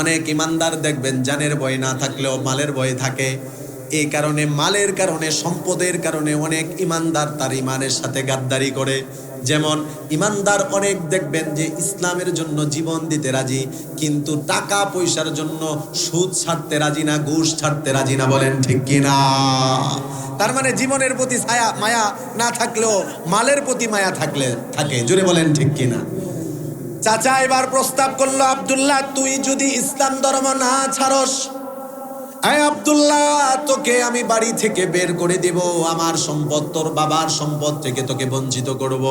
অনেক ঈমানদার দেখবেন জানের ভয় না থাকলেও মালের ভয় থাকে। এই কারণে, মালের কারণে, সম্পদের কারণে অনেক ঈমানদার তার ঈমানের সাথে গাদ্দারি করে। যেমন ঈমানদার অনেক দেখবেন যে ইসলামের জন্য জীবন দিতে রাজি, কিন্তু টাকা পয়সার জন্য সুদ ছাড়তে রাজি না, ঘুষ ছাড়তে রাজি না। বলেন ঠিক কিনা? তার মানে জীবনের প্রতি মায়া না থাকলেও মালের প্রতি মায়া থাকে। জোরে বলেন ঠিক কিনা? চাচা এবার প্রস্তাব করলো, আব্দুল্লাহ, তুই যদি ইসলাম ধর্ম না ছাড়স, আব্দুল্লাহ, তোকে আমি বাড়ি থেকে বের করে দেব, আমার সম্পদ, তোর বাবার সম্পদ থেকে তোকে বঞ্চিত করব।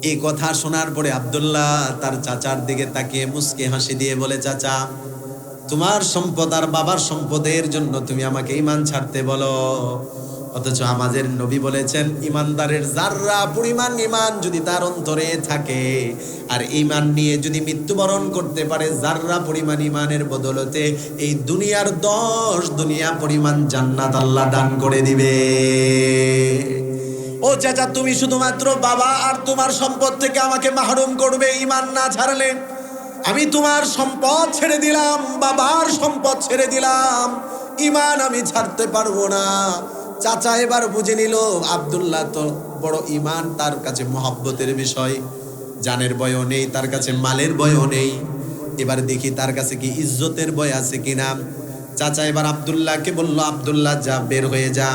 এই কথা শোনার পরে আব্দুল্লাহ তার চাচার দিকে তাকিয়ে মুস্কি হাসি দিয়ে বলে, চাচা, তোমার সম্পদ আর বাবার সম্পদের জন্য তুমি আমাকে ঈমান ছাড়তে বলো? অথচ আমাদের নবী বলেছেন, ঈমানদারের যাররা পরিমাণ ঈমান যদি তার অন্তরে থাকে আর ঈমান নিয়ে যদি মৃত্যুবরণ করতে পারে, যাররা পরিমাণ ঈমানের বদলতে এই দুনিয়ার 10 দুনিয়া পরিমাণ জান্নাত আল্লাহ দান করে দিবে। ও চাচা, তুমি শুধুমাত্র বাবা আর তোমার সম্পদ থেকে আমাকে মাহরুম করবে ঈমান না ছাড়লে। আমি তোমার সম্পদ ছেড়ে দিলাম, বাবার সম্পদ ছেড়ে দিলাম, ঈমান আমি ছাড়তে পারবো না। চাচা এবার বুঝে নিল আব্দুল্লাহ তো বড় ঈমান, তার কাছে মহব্বতের বিষয়, জানের ভয়ও নেই, তার কাছে মালের ভয়ও নেই। এবার দেখি তার কাছে কি ইজ্জতের ভয় আছে কিনা। চাচা এবার আব্দুল্লাহকে বলল, আব্দুল্লাহ যা, বের হয়ে যা।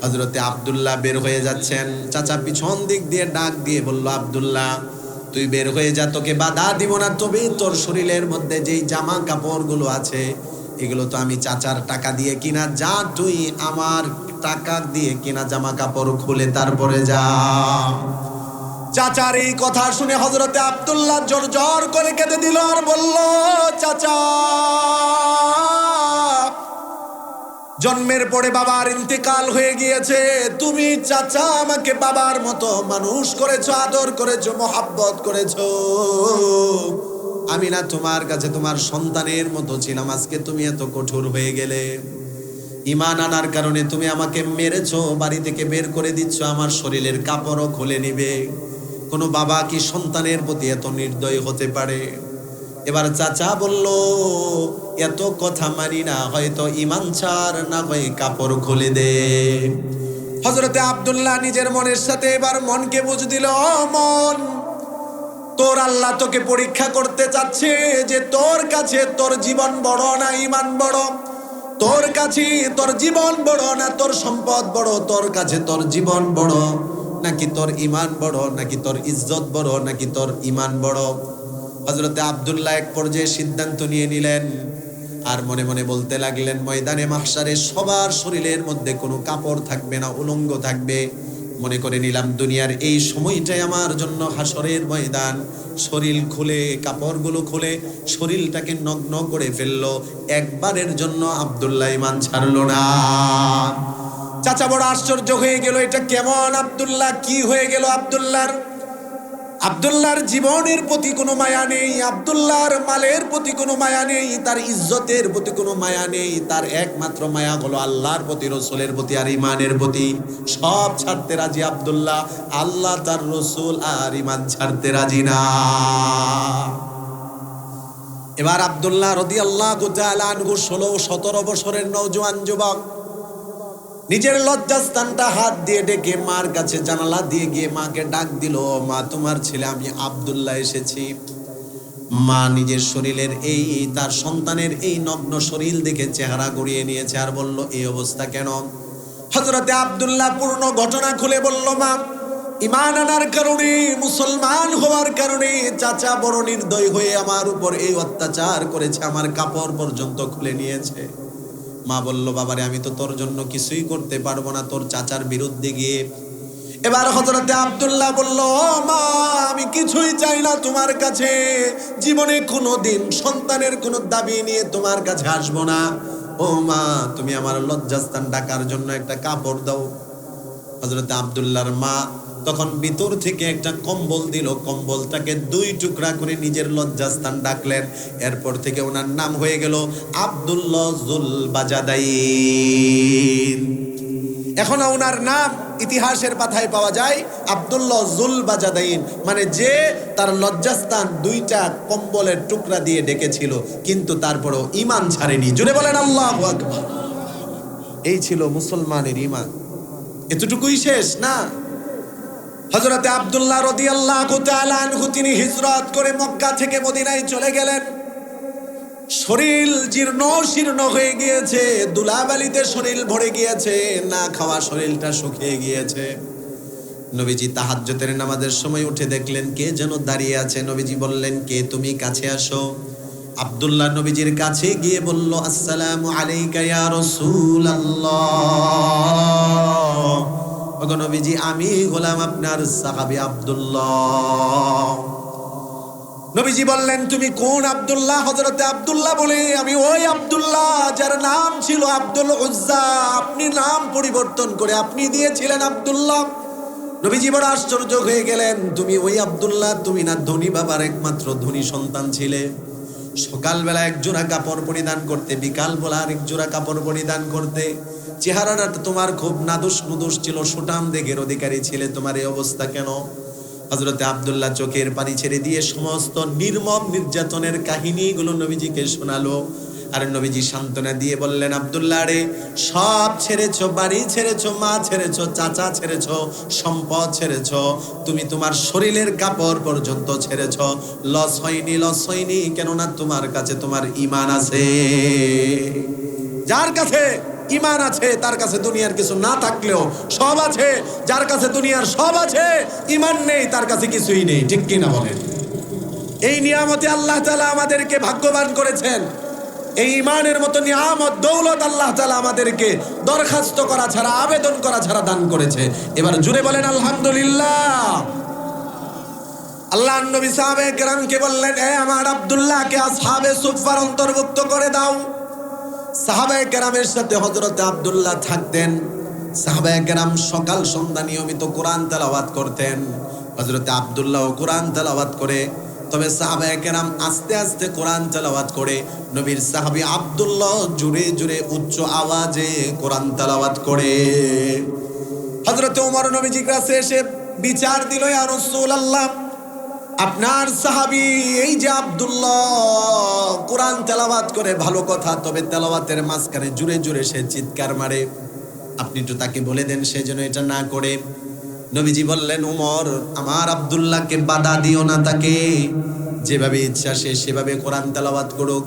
হযরতে আব্দুল্লাহ বের হয়ে যাচ্ছেন, চাচা পিছন দিক দিয়ে ডাক দিয়ে বলল, আব্দুল্লাহ তুই বের হয়ে যা, তোকে বাধা দিব না, তবে তোর শরীরের মধ্যে যেই জামা কাপড় গুলো আছে এগুলো তো আমি চাচার টাকা দিয়ে কিনা, যা তুই আমার টাকা দিয়ে কিনা জামা কাপড় খুলে তারপরে যা। চাচার এই কথা শুনে হযরতে আব্দুল্লাহ জোর জোর করে কেঁদে দিল আর বলল, চাচা, জন্মের পরে বাবার ইন্তেকাল হয়ে গিয়েছে, তুমি চাচা আমাকে বাবার মতো মানুষ করেছো, আদর করেছো, মহাব্বত করেছো। আমি না তোমার কাছে তোমার সন্তানের মতো ছিলাম, আজকে তুমি এত কঠোর হয়ে গেলে। ঈমান আনার কারণে তুমি আমাকে মেরেছো, বাড়ি থেকে বের করে দিচ্ছ, আমার শরীরের কাপড়ও খুলে নিবে। কোনো বাবা কি সন্তানের প্রতি এত নির্দয় হতে পারে? এবার চাচা বলল, এত কথা মানি না, হয়তো ঈমান ছাড়, না হয় কাপড় খুলে দে। হযরতে আব্দুল্লাহ নিজের মনের সাথে এবার মনকে বুঝ দিল, মন, তোর আল্লাহ তোকে পরীক্ষা করতে চাচ্ছে যে তোর কাছে তোর জীবন বড় না ঈমান বড়, তোর কাছে তোর জীবন বড় না তোর সম্পদ বড়, তোর কাছে তোর জীবন বড় নাকি তোর ঈমান বড়, নাকি তোর ইজ্জত বড়, নাকি তোর ঈমান বড়। হযরতে আব্দুল্লাহ এক পর্যায়ে সিদ্ধান্ত নিয়ে নিলেন আর মনে মনে বলতে লাগলেন, ময়দানে মাহশারে সবার শরীরের মধ্যে কোনো কাপড় থাকবে না, উলঙ্গ থাকবে। মনে করে নিলাম দুনিয়ার এই সময়টাই আমার জন্য হাসরের ময়দান। শরীর খুলে, কাপড়গুলো খুলে শরীরটাকে নগ্ন করে ফেললো। একবারের জন্য আব্দুল্লাহ ঈমান ছাড়লো না। চাচা বড় আশ্চর্য হয়ে গেল, এটা কেমন আব্দুল্লাহ, কি হয়ে গেল আব্দুল্লাহর? আব্দুল্লাহর জীবনের প্রতি কোনো মায়া নেই, আব্দুল্লাহর মালের প্রতি কোনো মায়া নেই, তার ইজ্জতের প্রতি কোনো মায়া নেই, তার একমাত্র মায়া হলো আল্লাহর প্রতি, রসুলের প্রতি আর ঈমানের প্রতি। সব ছাড়তে রাজি আব্দুল্লাহ, আল্লাহ তার রসুল আর ঈমান ছাড়তে রাজি না। এবার আব্দুল্লাহ রাদিয়াল্লাহু তাআলা আনহু 16-17 বছরের নওজোয়ান যুবক, নিজের লজ্জাস্থানটা হাত দিয়ে ডেকে মার কাছে জানালা দিয়ে গিয়ে মাকে ডাক দিল, মা তোমার ছেলে আমি আব্দুল্লাহ এসেছি। মা নিজের শরীরের এই তার সন্তানের এই নগ্ন শরীর দেখে চেহারা গড়িয়ে নিয়েছে আর বলল এই অবস্থা কেন? হযরতে আব্দুল্লাহ পূর্ণ ঘটনা খুলে বলল, মা ঈমান আনার কারণে, মুসলমান হওয়ার কারণে চাচা বড় নির্দয় হয়ে আমার উপর এই অত্যাচার করেছে, আমার কাপড় পর্যন্ত খুলে নিয়েছে। মা বলল, বাবারে আমি তো তোর জন্য কিছুই করতে পারবো না, তোর চাচার বিরুদ্ধে গিয়ে। এবার হযরতে আব্দুল্লাহ বলল, মা আমি কিছুই চাই না তোমার কাছে, জীবনে কোনোদিন সন্তানের কোনো দাবি নিয়ে তোমার কাছে আসবো না। ও মা তুমি আমার লজ্জাস্থান ঢাকার জন্য একটা কাপড় দাও। হযরতে আব্দুল্লাহর মা তখন ভিতর থেকে একটা কম্বল দিল, কম্বলটাকে 2 টুকরা করে নিজের লজ্জাস্থান ডাকলেন। এরপর থেকে ওনার নাম হয়ে গেল আব্দুল্লাহ জুল বাজাদাইন। এখন ওনার নাম ইতিহাসের পাতায় পাওয়া যায় আব্দুল্লাহ জুল বাজাদাইন, মানে যে তার লজ্জাস্থান 2টা কম্বলের টুকরা দিয়ে ডেকেছিল কিন্তু তারপরেও ঈমান ছাড়েনি। জুড়ে বলেন আল্লাহু আকবার। এই ছিল মুসলমানের ঈমান। এতটুকুই শেষ না, হযরতে আব্দুল্লাহ রাদিয়াল্লাহু তাআলা আনহু তিনি হিজরত করে মক্কা থেকে মদিনায় চলে গেলেন। শরীর জীর্ণ শীর্ণ হয়ে গিয়েছে, ধুলাবালিতে শরীর ভরে গিয়েছে, না খাওয়া শরীরটা শুকিয়ে গিয়েছে। নবীজি তাহাজ্জুদের নামাজের সময় উঠে দেখলেন কে যেন দাঁড়িয়ে আছে। নবীজি বললেন, কে তুমি? কাছে আসো। আব্দুল্লাহ নবীজির কাছে গিয়ে বলল, আসসালামু আলাইকা ইয়া রাসূলুল্লাহ। ওগো নবীজি আমি হলাম আপনার সাহাবী আব্দুল্লাহ। নবীজি বললেন, তুমি কোন আব্দুল্লাহ? হযরতে আব্দুল্লাহ বলে, আমি ওই আব্দুল্লাহ যার নাম ছিল আব্দুল উজ্জা, আপনি নাম পরিবর্তন করে আপনি দিয়েছিলেন আব্দুল্লাহ। নবীজি বড় আশ্চর্য হয়ে গেলেন, তুমি ওই আব্দুল্লাহ? তুমি না ধনী বাবার একমাত্র ধনী সন্তান ছিলে? সকালবেলা এক জোড়া কাপড় পরিধান করতে, বিকাল বেলা আরেক জোড়া কাপড় পরিধান করতে, চেহারাটা তোমার খুব নাদুস নুদুস ছিল, সুঠাম দেহের অধিকারী ছিলে, তোমার এই অবস্থা কেন? হযরতে আব্দুল্লাহ চোখের পানি ছেড়ে দিয়ে সমস্ত নির্মম নির্যাতনের কাহিনীগুলো নবীজিকে শোনালো। আর নবীজি সান্ত্বনা দিয়ে বললেন, আব্দুল্লাহ রে, সব ছেড়েছো, বাড়ি ছেড়েছো, মা ছেড়েছো, চাচা ছেড়েছো, সম্পদ ছেড়েছো, তুমি তোমার শরীরের কাপড় পর্যন্ত ছেড়েছো। লস হয়নি, লস হয়নি, কেননা তোমার কাছে তোমার ঈমান আছে। যার কাছে ঈমান আছে তার কাছে দুনিয়ার কিছু না থাকলেও সব আছে। যার কাছে দুনিয়ার সব আছে, ঈমান নেই, তার কাছে কিছুই নেই। ঠিক কিনা বলেন? এই নিয়ামতে আল্লাহ তাআলা আমাদেরকে ভাগ্যবান করেছেন। এই ঈমানের মতো নিয়ামত দৌলত আল্লাহ তাআলা আমাদেরকে দরখাস্ত করা ছাড়া, আবেদন করা ছাড়া দান করেছে। এবার জুড়ে বলেন আলহামদুলিল্লাহ। আল্লাহর নবী সাহাবায়ে কেরামকে বললেন, এ আমার আব্দুল্লাহকে আসহাবে সুফফার অন্তর্ভুক্ত করে দাও। সাহাবায়ে কেরামের সাথে হযরতে আব্দুল্লাহ থাকতেন। সাহাবায়ে কেরাম সকাল সন্ধ্যা নিয়মিত কোরআন তেলাওয়াত করতেন। হযরতে আব্দুল্লাহ কোরআন তেলাওয়াত করে, তবে সাহাবায়ে কেরাম আস্তে আস্তে কোরআন তেলাওয়াত করে। নবীর সাহাবী আব্দুল্লাহ জোরে জোরে উচ্চ আওয়াজে কোরআন তেলাওয়াত করে। হযরতে ওমর নবীজির কাছে এসে বিচার দিল, ইয়া রাসূলুল্লাহ, আপনার সাহাবী এই যে আব্দুল্লাহ কোরআন তেলাওয়াত করে ভালো কথা, তবে তেলাওয়াতের মাঝখানে জোরে জোরে সে চিৎকার মারে, আপনি একটু তাকে বলে দেন সে যেন এটা না করে। নবীজি বললেন, ওমর, আমার আব্দুল্লাহকে বাধা দিও না, তাকে যেভাবে ইচ্ছা সে সেভাবে কোরআন তেলাওয়াত করুক।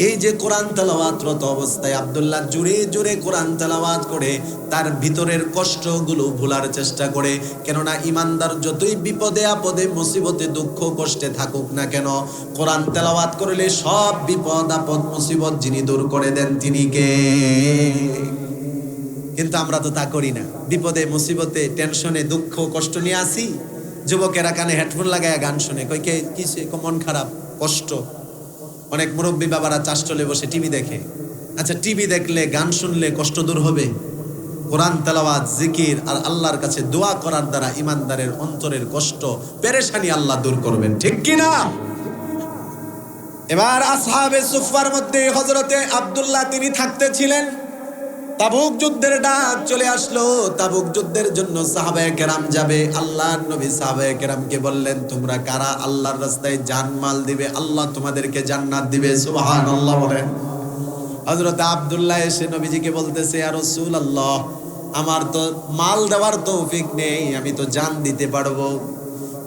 এই যে কোরআন তেলাওয়াতরত অবস্থায় আব্দুল্লাহ জোরে জোরে কোরআন তেলাওয়াত করে তার ভিতরের কষ্টগুলো ভোলার চেষ্টা করে। কেননা ঈমানদার যতই বিপদে আপদে মুসিবতে দুঃখ কষ্টে থাকুক না কেন, কোরআন তেলাওয়াত করলে সব বিপদ আপদ মুসিবত যিনি দূর করে দেন তিনি কে? কিন্তু আমরা তো তা করি না। বিপদে মুসিবতে টেনশনে দুঃখ কষ্ট নিয়ে আসি। যুবকেরা কানে হেডফোন লাগায় গান শুনে, কই কে কিসে মন খারাপ কষ্ট। অনেক মুরব্বী বাবারা চাষটলে বসে টিভি দেখে। আচ্ছা, টিভি দেখলে গান শুনলে কষ্ট দূর হবে? কোরআন তেলাওয়াত, জিকির আর আল্লাহর কাছে দোয়া করার দ্বারা ইমানদারের অন্তরের কষ্ট পেরেশানি আল্লাহ দূর করবেন। ঠিক কিনা? এবার আসহাবে সুফফার মধ্যে হযরতে আব্দুল্লাহ তিনি থাকতে ছিলেন। তাবুক যুদ্ধের ডাক চলে আসলো। তাবুক যুদ্ধের জন্য সাহাবায়ে কেরাম যাবে। আল্লাহর নবী সাহাবায়ে কেরামকে বললেন, তোমরা কারা আল্লাহর রাস্তায় জানমাল দিবে, আল্লাহ তোমাদেরকে জান্নাত দিবে। সুবহানাল্লাহ বলেন। হযরত আব্দুল্লাহ এসে নবীজিকে বলতেছে, ইয়া রাসূলুল্লাহ, আমার তো মাল দেওয়ার তৌফিক নেই, আমি তো জান দিতে পারবো।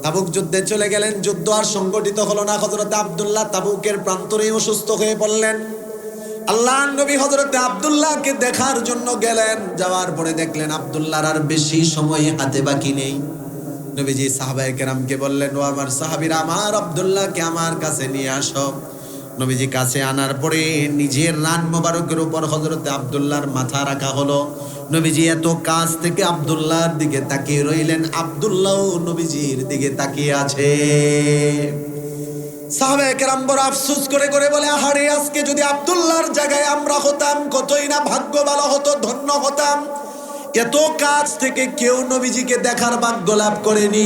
তাবুক যুদ্ধে চলে গেলেন, যুদ্ধ আর সংগঠিত হলো না। হযরত আব্দুল্লাহ তাবুকের প্রান্তরেই অসুস্থ হয়ে পড়লেন। আল্লাহর নবী হযরতে আব্দুল্লাহকে দেখার জন্য গেলেন। যাওয়ার পরে দেখলেন আব্দুল্লাহর আর বেশি সময় হাতে বাকি নেই। নবীজি সাহাবায়ে কেরামকে বললেন, ও আমার সাহাবীরা, আমার আব্দুল্লাহকে আমার কাছে নিয়ে আসো। নবীজি কাছে আনার পরে নিজের রান মোবারকের উপর হযরতে আব্দুল্লাহর মাথা রাখা হলো। নবীজি এত কাছ থেকে আব্দুল্লাহর দিকে তাকিয়ে রইলেন, আব্দুল্লাহ নবীজির দিকে তাকিয়ে আছে। সাহাবায়ে কেরাম বড় আফসোস করে করে বলে, আহারে, আজকে যদি আব্দুল্লাহর জায়গায় আমরা হতাম, কতই না ভাগ্য ভালো হতো, ধন্য হতাম। এত কাছ থেকে কেউ নবীজিকে দেখার ভাগ্য লাভ করেনি।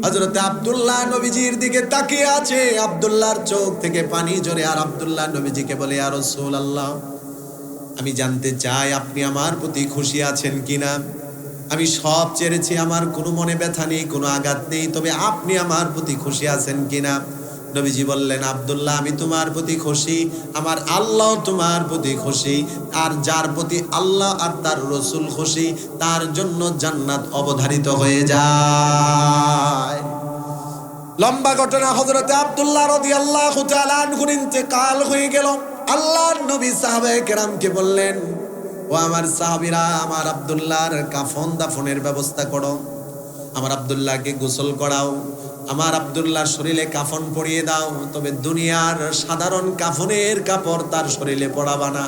হযরতে আব্দুল্লাহ নবীজির দিকে তাকিয়ে আছে, আব্দুল্লাহর চোখ থেকে পানি ঝরে। আর আব্দুল্লাহ নবীজিকে বলে, ইয়া রাসূলুল্লাহ, আমি জানতে চাই আপনি আমার প্রতি খুশি আছেন কিনা। আমি সব চেয়েছি, আমার কোনো মনে ব্যথা নেই, কোনো আঘাত নেই, তবে আপনি আমার প্রতি খুশি আছেন কিনা। নবীজি বললেন, আব্দুল্লাহ, আমি তোমার প্রতি খুশি, আমার আল্লাহ তোমার প্রতি খুশি। আর যার প্রতি আল্লাহ আর তার রাসূল খুশি, তার জন্য জান্নাত অবধারিত হয়ে যায়। লম্বা ঘটনা। হযরতে আব্দুল্লাহ রাদিয়াল্লাহু তাআলা আনহুর ইন্তেকাল হয়ে গেল। আল্লাহর নবী সাহাবায়ে কেরামকে বললেন, ও আমার সাহাবীরা, আমার আব্দুল্লাহর কাফন দাফনের ব্যবস্থা করো, আমার আব্দুল্লাহকে গোসল করাও, আমার আব্দুল্লাহর শরীরে কাফন পরিয়ে দাও, তবে দুনিয়ার সাধারণ কাফনের কাপড় তার শরীরে পরাবা না।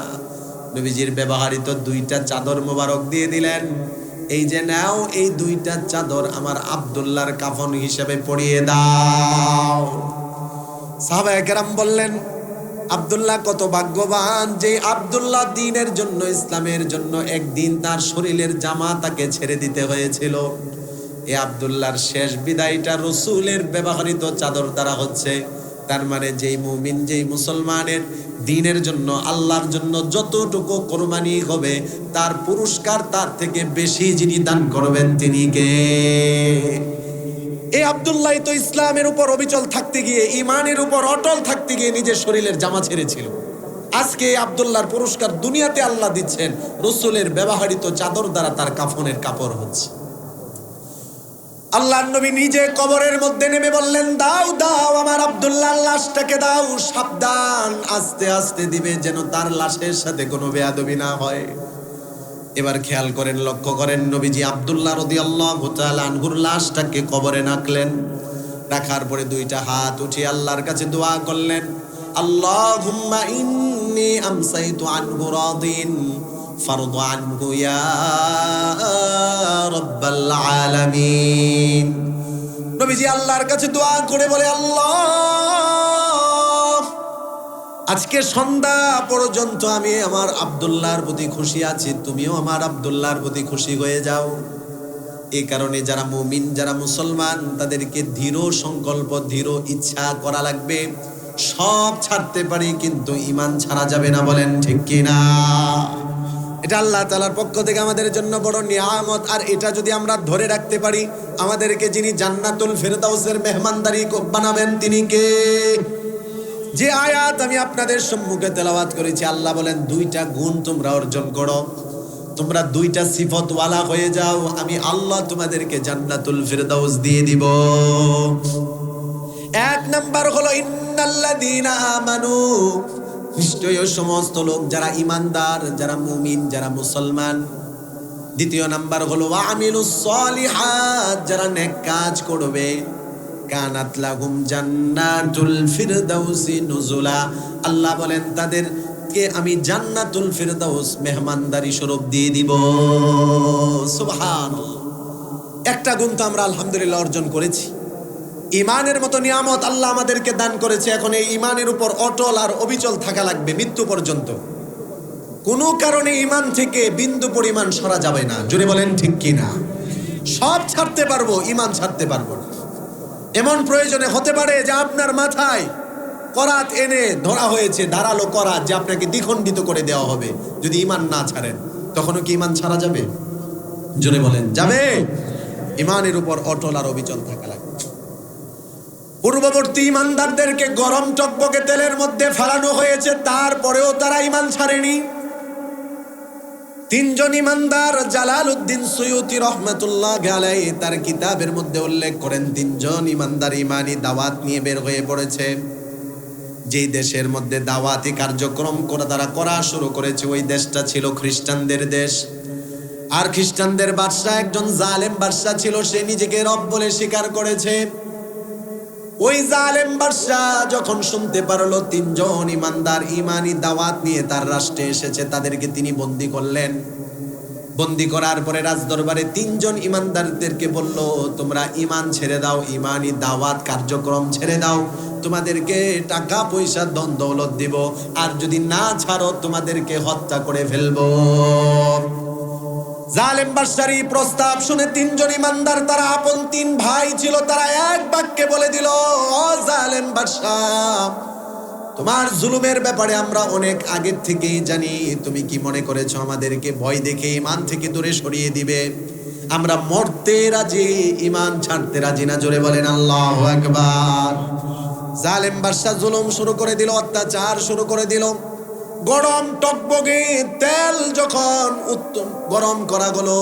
নবীজির ব্যবহৃত 2টা চাদর মোবারক দিয়ে দিলেন, এই যে নাও, এই 2টা চাদর আমার আব্দুল্লাহর কাফন হিসেবে পরিয়ে দাও। সাহাবায়ে কেরাম বললেন, আব্দুল্লাহ কত ভাগ্যবান যে আব্দুল্লাহ দ্বীনের জন্য, ইসলামের জন্য একদিন তার শরীরের জামা তাকে ছেড়ে দিতে হয়েছিল। এই আব্দুল্লাহর শেষ বিদায়টা রাসূলের ব্যবহৃত চাদর দ্বারা হচ্ছে। তার মানে যেই মুমিন, যেই মুসলমানের দ্বীনের জন্য, আল্লাহর জন্য যতটুকু কোরবানি হবে, তার পুরস্কার তার থেকে বেশি যিনি দান করবেন তিনি কে? এই আব্দুল্লাহ তো ইসলামের উপর অবিচল থাকতে গিয়ে, ইমানের উপর অটল থাকতে গিয়ে নিজের শরীরের জামা ছেড়েছিল। আজকে এই আব্দুল্লাহর পুরস্কার দুনিয়াতে আল্লাহ দিচ্ছেন, রাসূলের ব্যবহৃত চাদর দ্বারা তার কাফনের কাপড় হচ্ছে। আল্লাহর নবী নিজে কবরের মধ্যে নেমে বললেন, দাও দাও, আমার আব্দুল্লাহর লাশটাকে দাও, সাবধান, আস্তে আস্তে দিবে, যেন তার লাশের সাথে কোনো বেয়াদবি না হয়। এবার খেয়াল করেন, লক্ষ্য করেন, নবীজি আব্দুল্লাহ রাদিয়াল্লাহু তাআলা আনহুর লাশটাকে কবরে রাখলেন। রাখার পরে 2টা হাত উঠিয়ে আল্লাহর কাছে দোয়া করলেন, আল্লাহুম্মা ইন্নী আমসাইতু আনহু রাদিন ফারদ আনহু ইয়া রাব্বাল আলামিন। নবীজি আল্লাহর কাছে দোয়া করে বলে, আল্লাহ, আজকে সন্ধ্যা পর্যন্ত আমি আমার আব্দুল্লাহর প্রতি খুশি আছি, তুমিও আমার আব্দুল্লাহর প্রতি খুশি হয়ে যাও। এই কারণে যারা মুমিন, যারা মুসলমান, তাদেরকে দৃঢ় সংকল্প, দৃঢ় ইচ্ছা করা লাগবে। সব ছাড়তে পারি, কিন্তু ঈমান ছাড়া যাবে না। বলেন ঠিক কিনা? এটা আল্লাহ তাআলার পক্ষ থেকে আমাদের জন্য বড় নিয়ামত। আর এটা যদি আমরা ধরে রাখতে পারি, আমাদেরকে যিনি জান্নাতুল ফেরদাউসের মেহমানদারি বানাবেন তিনি কে? যে আয়াত আমি আপনাদের সম্মুখে তেলাওয়াত করেছি, আল্লাহ বলেন 2টা গুণ তোমরা অর্জন করো, তোমরা 2টা সিফতওয়ালা হয়ে যাও, আমি আল্লাহ তোমাদেরকে জান্নাতুল ফেরদাউস দিয়ে দিব। 1 নাম্বার হলো ইন্নাল্লাযীনা আমানু, নিশ্চয়ই সমস্ত লোক যারা ঈমানদার, যারা মুমিন, যারা মুসলমান। 2 নাম্বার হলো ওয়া আমিলুস সলিহাত, যারা নেক কাজ করবে, কানাত লাহুম জান্নাতুল ফিরদাউসি নুজুলা, আল্লাহ বলেন তাদেরকে আমি জান্নাতুল ফিরদাউস মেহমানদারি স্বরূপ দিয়ে দিব। সুবহানাল্লাহ। একটা গুণ তো আমরা আলহামদুলিল্লাহ অর্জন করেছি। ঈমানের মতো নিয়ামত আল্লাহ আমাদেরকে দান করেছে। এখন এই ঈমানের উপর অটল আর অবিচল থাকা লাগবে মৃত্যু পর্যন্ত। কোনো কারণে ঈমান থেকে বিন্দু পরিমাণ সরা যাবে না। জোরে বলেন ঠিক কিনা? সব ছাড়তে পারবো, ঈমান ছাড়তে পারবো না। এমন প্রয়োজনে হতে পারে যে আপনার মাথায় করাত এনে ধরা হয়েছে, ধারালো করাত, যে আপনাকে দ্বিখণ্ডিত করে দেওয়া হবে যদি ঈমান না ছাড়েন। তখনও কি ঈমান ছাড়া যাবে? জোরে বলেন যাবে? ঈমানের উপর অটল আর অবিচল থাকা লাগবে। পূর্ববর্তী ঈমানদারদেরকে গরম টকবকে তেলের মধ্যে ফেলানো হয়েছে, তারপরেও তারা ঈমান ছাড়েনি। তিনজন ইমানদার জালালউদ্দিন সুয়ুতি রহমাতুল্লাহি আলাইহি তার কিতাবের মধ্যে উল্লেখ করেন, তিনজন ইমানদার ইমানি দাওয়াত নিয়ে বের হয়ে পড়েছে। যেই দেশের মধ্যে দাওয়াতি কার্যক্রম করা শুরু করেছে ওই দেশটা ছিল খ্রিস্টানদের দেশ। আর খ্রিস্টানদের বাদশা একজন জালেম বাদশা ছিল, সে নিজেকে রব বলে স্বীকার করেছে। ওই জালেম বাদশা যখন শুনতে পারলো তিনজন ইমানদার ইমানি দাওয়াত নিয়ে তার রাষ্ট্রে এসেছে, তাদেরকে তিনি বন্দী করলেন। বন্দী করার পরে রাজদরবারে তিনজন ইমানদারদেরকে বলল, তোমরা ইমান ছেড়ে দাও, ইমানি দাওয়াত কার্যক্রম ছেড়ে দাও, তোমাদেরকে টাকা পয়সা ধন দৌলত দিব, আর যদি না ছাড়ো তোমাদেরকে হত্যা করে ফেলবো। জালেম বাদশার এই প্রস্তাব শুনে তিনজন ইমানদার, তারা আপন তিন ভাই ছিল, তারা এক বাক্যে বলে দিল, ও জালেম বাদশা, তোমার জুলুমের ব্যাপারে আমরা অনেক আগের থেকেই জানি। তুমি কি মনে করেছো আমাদেরকে ভয় দেখে ইমান থেকে দূরে সরিয়ে দিবে? আমরা মরতে রাজি, ইমান ছাড়তে রাজি না। জোরে বলেন আল্লাহু আকবার। জালেম বাদশা জুলুম শুরু করে দিল, অত্যাচার শুরু করে দিল। গরম টকবগে তেল যখন গরম করা হলো,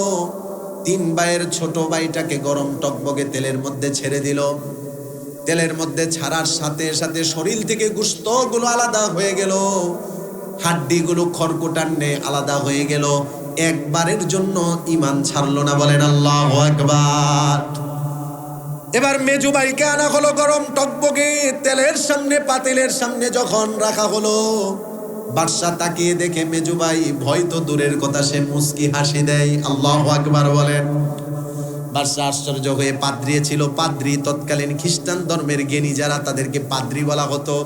তিন ভাইয়ের ছোট ভাইটাকে গরম টকবগে তেলের মধ্যে ছেড়ে দিল। তেলের মধ্যে ছাড়ার সাথে সাথে শরীর থেকে গোশতগুলো আলাদা হয়ে গেল, হাড্ডিগুলো খড়কুটান্নে আলাদা হয়ে গেল। একবারের জন্য ইমান ছাড়লো না। বলেন আল্লাহু আকবার। এবার মেজু ভাইকে আনা হলো গরম টকবগে তেলের সামনে, পাতিলের সামনে যখন রাখা হলো, বাদশা তাকিয়ে দেখে মেজু ভাই ভয় তো দূরের কথা, সে মুস্কি হাসি দেয়। আল্লাহু আকবার বলেন। বাদশা আশ্চর্য হয়ে, পাদ্রী ছিল, পাদ্রী তৎকালীন খ্রিস্টান ধর্মের জ্ঞানী যারা, তাদেরকে পাদ্রী বলা হতো।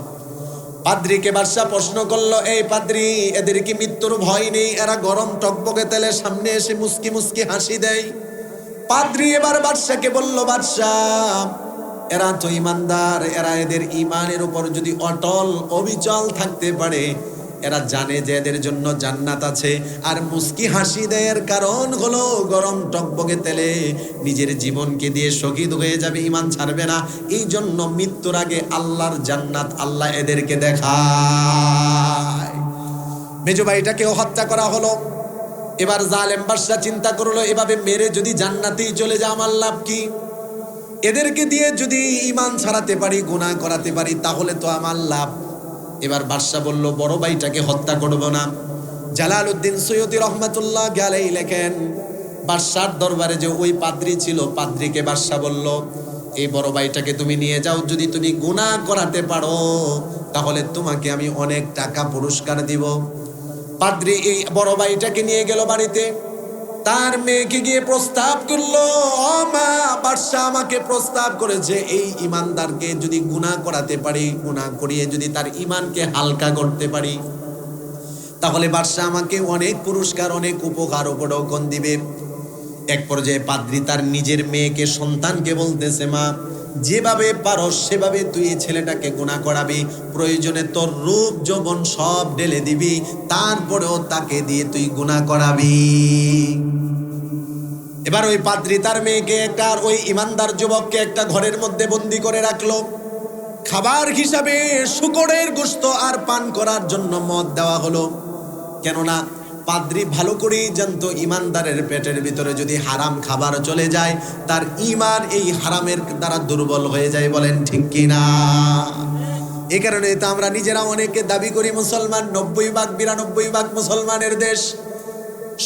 পাদ্রীকে বাদশা প্রশ্ন করলো, এই পাদ্রী, এদের কি মৃত্যুর ভয় নেই? এরা গরম টকবগে তেলের সামনে এসে মুস্কি মুস্কি হাসি দেয়। পাদ্রী এবার বাদশাকে বলল, বাদশাহ, এরা তো ইমানদার, এরা এদের ইমানের উপর যদি অটল অবিচল থাকতে পারে, এরা জানে যে এদের জন্য জান্নাত আছে। আর মুস্কি হাসি দেয়ের কারণ হলো গরম টকবগে তেলে নিজের জীবনকে দিয়ে শহীদ হয়ে যাবে, ইমান ছাড়বে না। এই জন্য মৃত্যুর আগে আল্লাহর জান্নাত আল্লাহ এদেরকে দেখায়। মেজো ভাইটাকেও হত্যা করা হলো। এবার জালেম বাদশা চিন্তা করলো, এভাবে মেরে যদি জান্নাতেই চলে যায় আমার লাভ কি? এদেরকে দিয়ে যদি ইমান ছাড়াতে পারি, গুনাহ করাতে পারি, তাহলে তো আমার লাভ। এবার বাদশা বলল, বড় ভাইটাকে হত্যা করব না। জালালউদ্দিন সৈয়দী রহমাতুল্লাহি আলাইহি লেখেন, বাদশার দরবারে যে ওই পাদ্রী ছিল, পাদ্রীকে বাদশা বলল, এই বড় ভাইটাকে তুমি নিয়ে যাও, যদি তুমি গুনাহ করাতে পারো তাহলে তোমাকে আমি অনেক টাকা পুরস্কার দিব। পাদ্রী এই বড় ভাইটাকে নিয়ে গেল বাড়িতে। তার মেয়েকে গিয়ে প্রস্তাব করলো, ও মা, বাদশা আমাকে প্রস্তাব করেছে, এই ইমানদারকে যদি গুনাহ করাতে পারি, গুনাহ করিয়ে যদি তার ইমানকে হালকা করতে পারি, তাহলে বাদশা আমাকে অনেক পুরস্কার, অনেক উপকার উপঢৌকন দিবে। এক পর্যায়ে পাদ্রী তার নিজের মেয়েকে, সন্তানকে বলতেছে, মা, যেভাবে পারো সেভাবে তুই এই ছেলেটাকে গুনাহ করাবি, প্রয়োজনে তোর রূপ যৌবন সব ঢেলে দিবি, তারপরেও তাকে দিয়ে তুই গুনাহ করাবি। এবার ওই পাদ্রী তার মেয়েকে ওই ইমানদার যুবককে একটা ঘরের মধ্যে বন্দি করে রাখলো। খাবার হিসাবে শূকরের গোশত আর পান করার জন্য মদ দেওয়া হলো। কেননা পাদ্রী ভালো করেই জানতো, ইমানদারের পেটের ভিতরে যদি হারাম খাবার চলে যায়, তার ইমান এই হারামের দ্বারা দুর্বল হয়ে যায়। বলেন ঠিক কিনা? এই কারণে তো আমরা নিজেরা অনেকে দাবি করি মুসলমান, 90-92 মুসলমানের দেশ।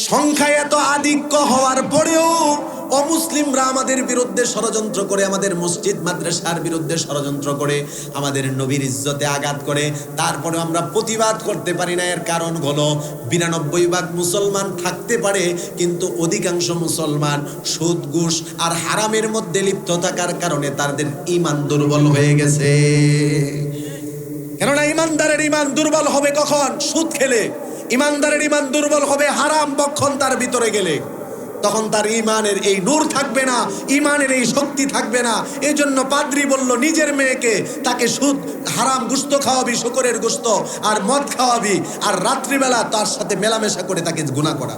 সংখ্যায় এত আধিক্য হওয়ার পরেও অমুসলিমরা আমাদের বিরুদ্ধে ষড়যন্ত্র করে, আমাদের মসজিদ মাদ্রাসার বিরুদ্ধে ষড়যন্ত্র করে, আমাদের নবীর ইজ্জতে আঘাত করে, তারপরে আমরা প্রতিবাদ করতে পারি না। এর কারণ হলো 92 মুসলমান থাকতে পারে, কিন্তু অধিকাংশ মুসলমান সুদ, ঘুষ আর হারামের মধ্যে লিপ্ত থাকার কারণে তাদের ঈমান দুর্বল হয়ে গেছে। কেননা ইমানদারের ঈমান দুর্বল হবে কখন? সুদ খেলে। ইমানদারের ঈমান দুর্বল হবে হারাম বক্ষণ তার ভিতরে গেলে। তখন তার ঈমানের এই নূর থাকবে না, ঈমানের এই শক্তি থাকবে না। এই জন্য পাদ্রী বলল নিজের মেয়েকে, তাকে সুদ, হারাম গোশত খাওয়াবি, শূকরের গোশত আর মদ খাওয়াবি, আর রাত্রিবেলা তার সাথে মেলামেশা করে তাকে গুনাহ করা।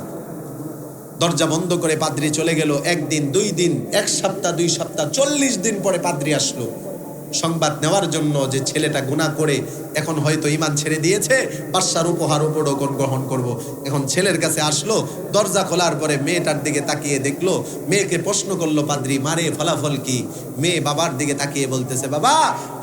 দরজা বন্ধ করে পাদ্রী চলে গেল। 1 দিন, 2 দিন, 1 সপ্তাহ, 2 সপ্তাহ, 40 দিন পরে পাদ্রী আসলো। সংবাদ নেওয়ার জন্য যে ছেলেটা গুনাহ করে এখন হয়তো ঈমান ছেড়ে দিয়েছে, বাদশার উপহার উপঢৌকন গ্রহণ করব। এখন ছেলের কাছে আসলো, দরজা খোলার পরে মেয়েটার দিকে তাকিয়ে দেখলো, মেয়েকে প্রশ্ন করলো পাদ্রী, মারে ফলাফল কি? মেয়ে বাবার দিকে তাকিয়ে বলতেছে, বাবা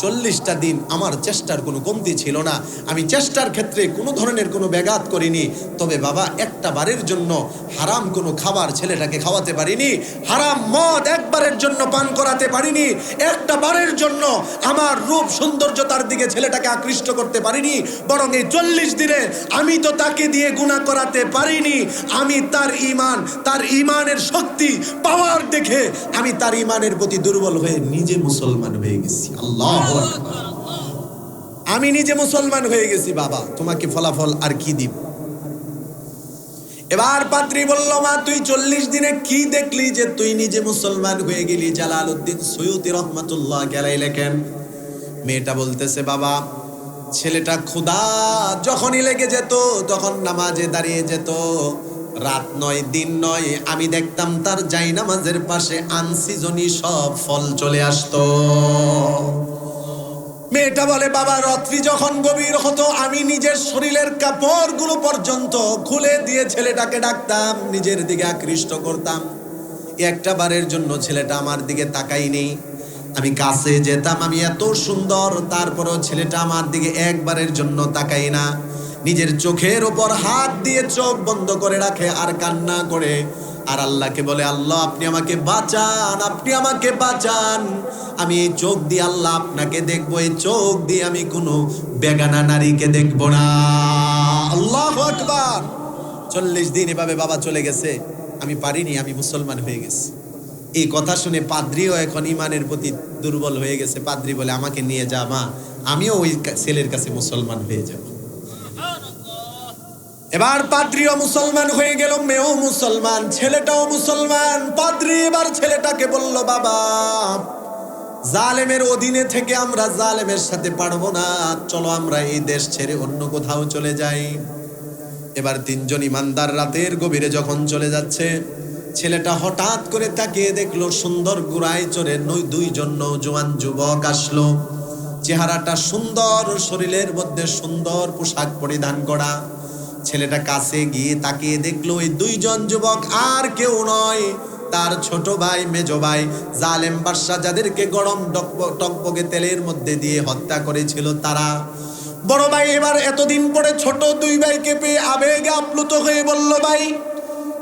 40টা দিন আমার চেষ্টার কোনো কমতি ছিল না, আমি চেষ্টার ক্ষেত্রে কোনো ধরনের কোনো ব্যাঘাত করিনি, তবে বাবা একটা বারের জন্য হারাম কোনো খাবার ছেলেটাকে খাওয়াতে পারিনি, হারাম মদ একবারের জন্য পান করাতে পারিনি, একটা বারের জন্য আমার রূপ সৌন্দর্যতার দিকে ছেলেটাকে আকৃষ্ট করতে পারিনি, বরং এই 40 দিনে আমি তো তাকে দিয়ে গুনাহ করাতে পারিনি, আমি তার ঈমান, তার ঈমানের শক্তি পাওয়ার দেখে আমি তার ঈমানের প্রতি দুর্বল হয়ে নিজে মুসলমান হয়ে গেছি। আল্লাহু আকবার। আমি নিজে মুসলমান হয়ে গেছি, বাবা তোমাকে ফলাফল আর কি দিব? এবার পাত্রী বলল, মা তুই 40 দিনে কি দেখলি যে তুই নিজে মুসলমান হয়ে গেলি? জালালউদ্দিন সুয়ুতী রহমাতুল্লাহি আলাইহি লেখেন, মেয়েটা বলতেছে, বাবা ছেলেটা ক্ষুধা যখনই লেগে যেত তখন নামাজে দাঁড়িয়ে যেত, রাত নয় দিন নয়, আমি দেখতাম তার জায়নামাজের পাশে আনসিজনি সব ফল চলে আসতো। মেয়েটা বলে, বাবা রাত্রি যখন গভীর হতো আমি নিজের শরীরের কাপড়গুলো পর্যন্ত খুলে দিয়ে ছেলেটাকে ডাকতাম, নিজের দিকে আকৃষ্ট করতাম, একটা বারের জন্য ছেলেটা আমার দিকে তাকায়নি। আমি কাছে যেতাম, আমি এত সুন্দর, তারপরেও ছেলেটা আমার দিকে একবারের জন্য তাকাই না, নিজের চোখের ওপর হাত দিয়ে চোখ বন্ধ করে রাখে আর কান্না করে, আর আল্লাহকে বলে, আল্লাহ আপনি আমাকে বাঁচান, আপনি আমাকে বাঁচান, আমি এই চোখ দিয়ে আল্লাহ আপনাকে দেখবো, এই চোখ দিয়ে আমি কোনো বেগানা নারীকে দেখবো না। আল্লাহু আকবার। 40 দিন এভাবে বাবা চলে গেছে, আমি পারিনি, আমি মুসলমান হয়ে গেছি। এই কথা শুনে পাদ্রীও এখন ঈমানের প্রতি দুর্বল হয়ে গেছে। পাদ্রী বলে, আমাকে নিয়ে যা মা, আমিও ওই ছেলের কাছে মুসলমান হয়ে যাব। এবার পাদ্রীও মুসলমান হয়ে গেল, মেয়েও মুসলমান, ছেলেটাও মুসলমান। পাদ্রী এবার ছেলেটাকে বলল, বাবা জালেমের অধীনে থেকে আমরা জালেমের সাথে পারবো না, চলো আমরা এই দেশ ছেড়ে অন্য কোথাও চলে যাই। এবার 3 জন ইমানদার রাতের গভীরে যখন চলে যাচ্ছে, ছেলেটা হঠাৎ করে তাকিয়ে দেখলো সুন্দর ঘোড়ায় চড়ে 2 জন নওজোয়ান যুবক আসলো, চেহারাটা সুন্দর, শরীরের মধ্যে সুন্দর পোশাক পরিধান করা। ছেলেটা কাছে গিয়ে তাকিয়ে দেখলো এই 2 জন যুবক আর কেউ নয়, তার ছোট ভাই, মেজো ভাই, জালেম বাদশা যাদেরকে গরম টকবকে তেলের মধ্যে দিয়ে হত্যা করেছিল তারা। বড় ভাই এবার এতদিন পরে ছোট 2 ভাইকে পেয়ে আবেগে আপ্লুত হয়ে বলল, ভাই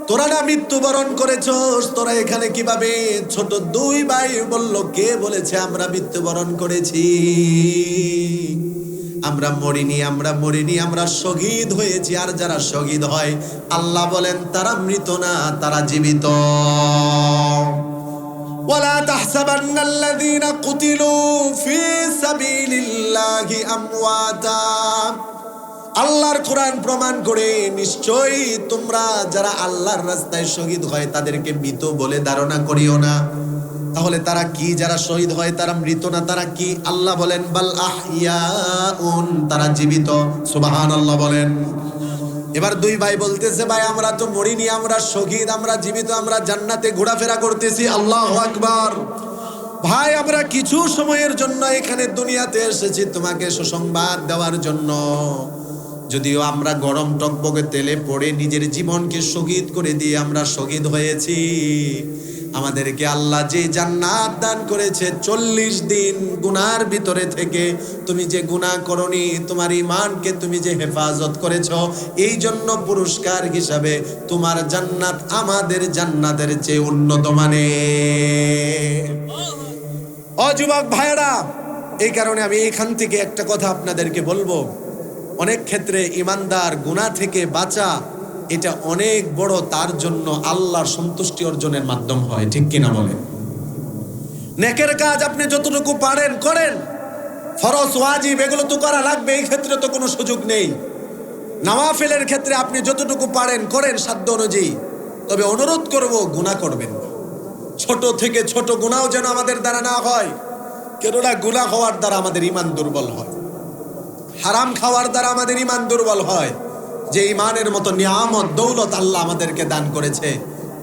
তোরা না মৃত্যুবরণ করেছস, তোরা এখানে কিভাবে? ছোট 2 ভাই বলল, কে বলেছে আমরা মৃত্যুবরণ করেছি? আমরা মরিনি, আমরা মরিনি, আমরা শহীদ হয়েছি। আর যারা শহীদ হয় আল্লাহ বলেন তারা মৃত না, তারা জীবিত। ওয়ালা তাহসাবান্নাল্লাযীনা কুতিলু ফী সাবিলিল্লাহি আমওয়াতা। আল্লাহর কোরআন প্রমাণ করে, নিশ্চয়ই তোমরা যারা আল্লাহর রাস্তায় শহীদ হয় তাদেরকে মৃত বলে ধারণা করিও না। তাহলে তারা কি? যারা শহীদ হয় তারা মৃত না, তারা কি? আল্লাহ বলেন বাল আহইয়াউন, তারা জীবিত। সুবহানাল্লাহ বলেন। এবার 2 ভাই বলতেছে, ভাই আমরা তো মরিনি, আমরা শহীদ, আমরা জীবিত, আমরা জান্নাতে ঘোরাফেরা করতেছি। আল্লাহু আকবার। ভাই আমরা কিছু সময়ের জন্য এখানে দুনিয়াতে এসেছি তোমাকে সুসংবাদ দেওয়ার জন্য, যদিও আমরা গরম টকবকে তেলে পড়ে নিজের জীবনকে শহীদ করে দিয়ে আমরা শহীদ হয়েছি, আমাদেরকে আল্লাহ যে জান্নাত দান করেছে 40 দিন গুনার ভিতরে থেকে তুমি যে গুনাহ করনি, তোমার ঈমানকে তুমি যে হেফাজত করেছো, এই জন্য পুরস্কার হিসাবে তোমার জান্নাত আমাদের জান্নাতের চেয়ে উন্নত মানের। ও যুবক ভাইরা, এই কারণে আমি এখান থেকে একটা কথা আপনাদেরকে বলবো, অনেক ক্ষেত্রে ঈমানদার গুনাহ থেকে বাঁচা এটা অনেক বড় তার জন্য আল্লাহর সন্তুষ্টি অর্জনের মাধ্যম হয়, ঠিক কিনা বলেন? নেকের কাজ আপনি যতটুকু পারেন করেন, ফরজ ওয়াজিব এগুলো তো করা লাগবে, এই ক্ষেত্রে তো কোনো সুযোগ নেই। নওয়াফিলের ক্ষেত্রে আপনি যতটুকু পারেন করেন সাধ্য অনুযায়ী, তবে অনুরোধ করব গুনাহ করবেন না। ছোট থেকে ছোট গুনাহও যেন আমাদের দ্বারা না হয়, কেননা গুনাহ হওয়ার দ্বারা আমাদের ঈমান দুর্বল হয়, হারাম খাওয়ার দ্বারা আমাদের ঈমান দুর্বল হয়। যে ঈমানের মতো নিয়ামত দৌলত আল্লাহ আমাদেরকে দান করেছে,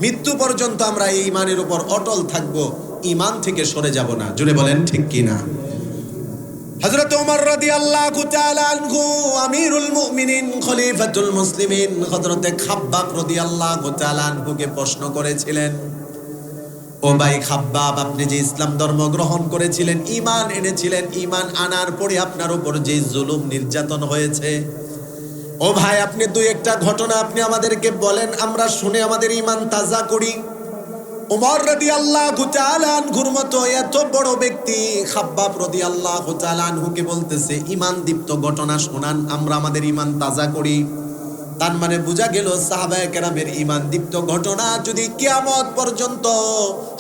মৃত্যু পর্যন্ত আমরা এই ঈমানের উপর অটল থাকবো, ঈমান থেকে সরে যাব না। জুড়ে বলেন ঠিক কিনা? হযরত ওমর রাদিয়াল্লাহু তাআলা আনহু আমিরুল মুমিনিন খলিফাতুল মুসলিমিন হযরতে খাব্বাব রাদিয়াল্লাহু তাআলা আনহুকে প্রশ্ন করেছিলেন, ও ভাই খাব্বাব, আপনি যে ইসলাম ধর্ম গ্রহণ করেছিলেন, ঈমান এনেছিলেন, ঈমান আনার পরে আপনার উপর যে জুলুম নির্যাতন হয়েছে, ও ভাই আপনি দুই একটা ঘটনা আপনি আমাদেরকে বলেন, আমরা শুনে আমাদের ঈমান তাজা করি। ওমর রাদিয়াল্লাহু তাআলা আনহুর মতো এত বড় ব্যক্তি খাব্বাব রাদিয়াল্লাহু তাআলা আনহুকে বলতেছে ঈমান দীপ্ত ঘটনা শোনান, আমরা আমাদের ঈমান তাজা করি। তার মানে বোঝা গেল সাহাবায়ে কেরামের ঈমান দীপ্ত ঘটনা যদি কিয়ামত পর্যন্ত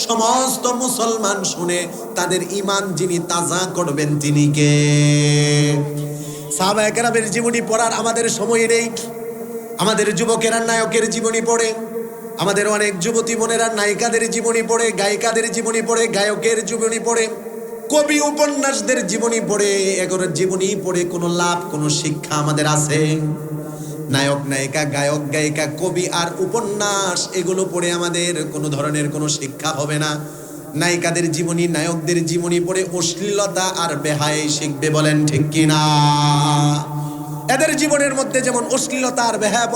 সমস্ত মুসলমান শুনে, তাদের ঈমান যিনি তাজা করবেন তিনি কে? সাহাবায়ে কেরামের জীবনী পড়ার আমাদের সময় নেই। আমাদের যুবকেরা নায়কের জীবনী পড়ে, আমাদের অনেক যুবতী বোনেরা নায়িকাদের জীবনী পড়ে, গায়িকাদের জীবনী পড়ে, গায়কের জীবনী পড়ে, কবি উপন্যাসদের জীবনী পড়ে। এগুলোর জীবনী পড়ে কোনো লাভ, কোনো শিক্ষা আমাদের আছে? নায়ক নায়িকা, গায়ক গায়িকা, কবি আর উপন্যাস এগুলো পড়ে আমাদের কোনো ধরনের কোনো শিক্ষা হবে না। নায়িকাদের জীবনী, নায়কদের জীবনী পড়ে অশ্লীলতা আর বেহায়াই শিখবে, বলেন ঠিক কিনা? এদের জীবনের মধ্যে যেমন অশ্লীলতা আর বেহায়া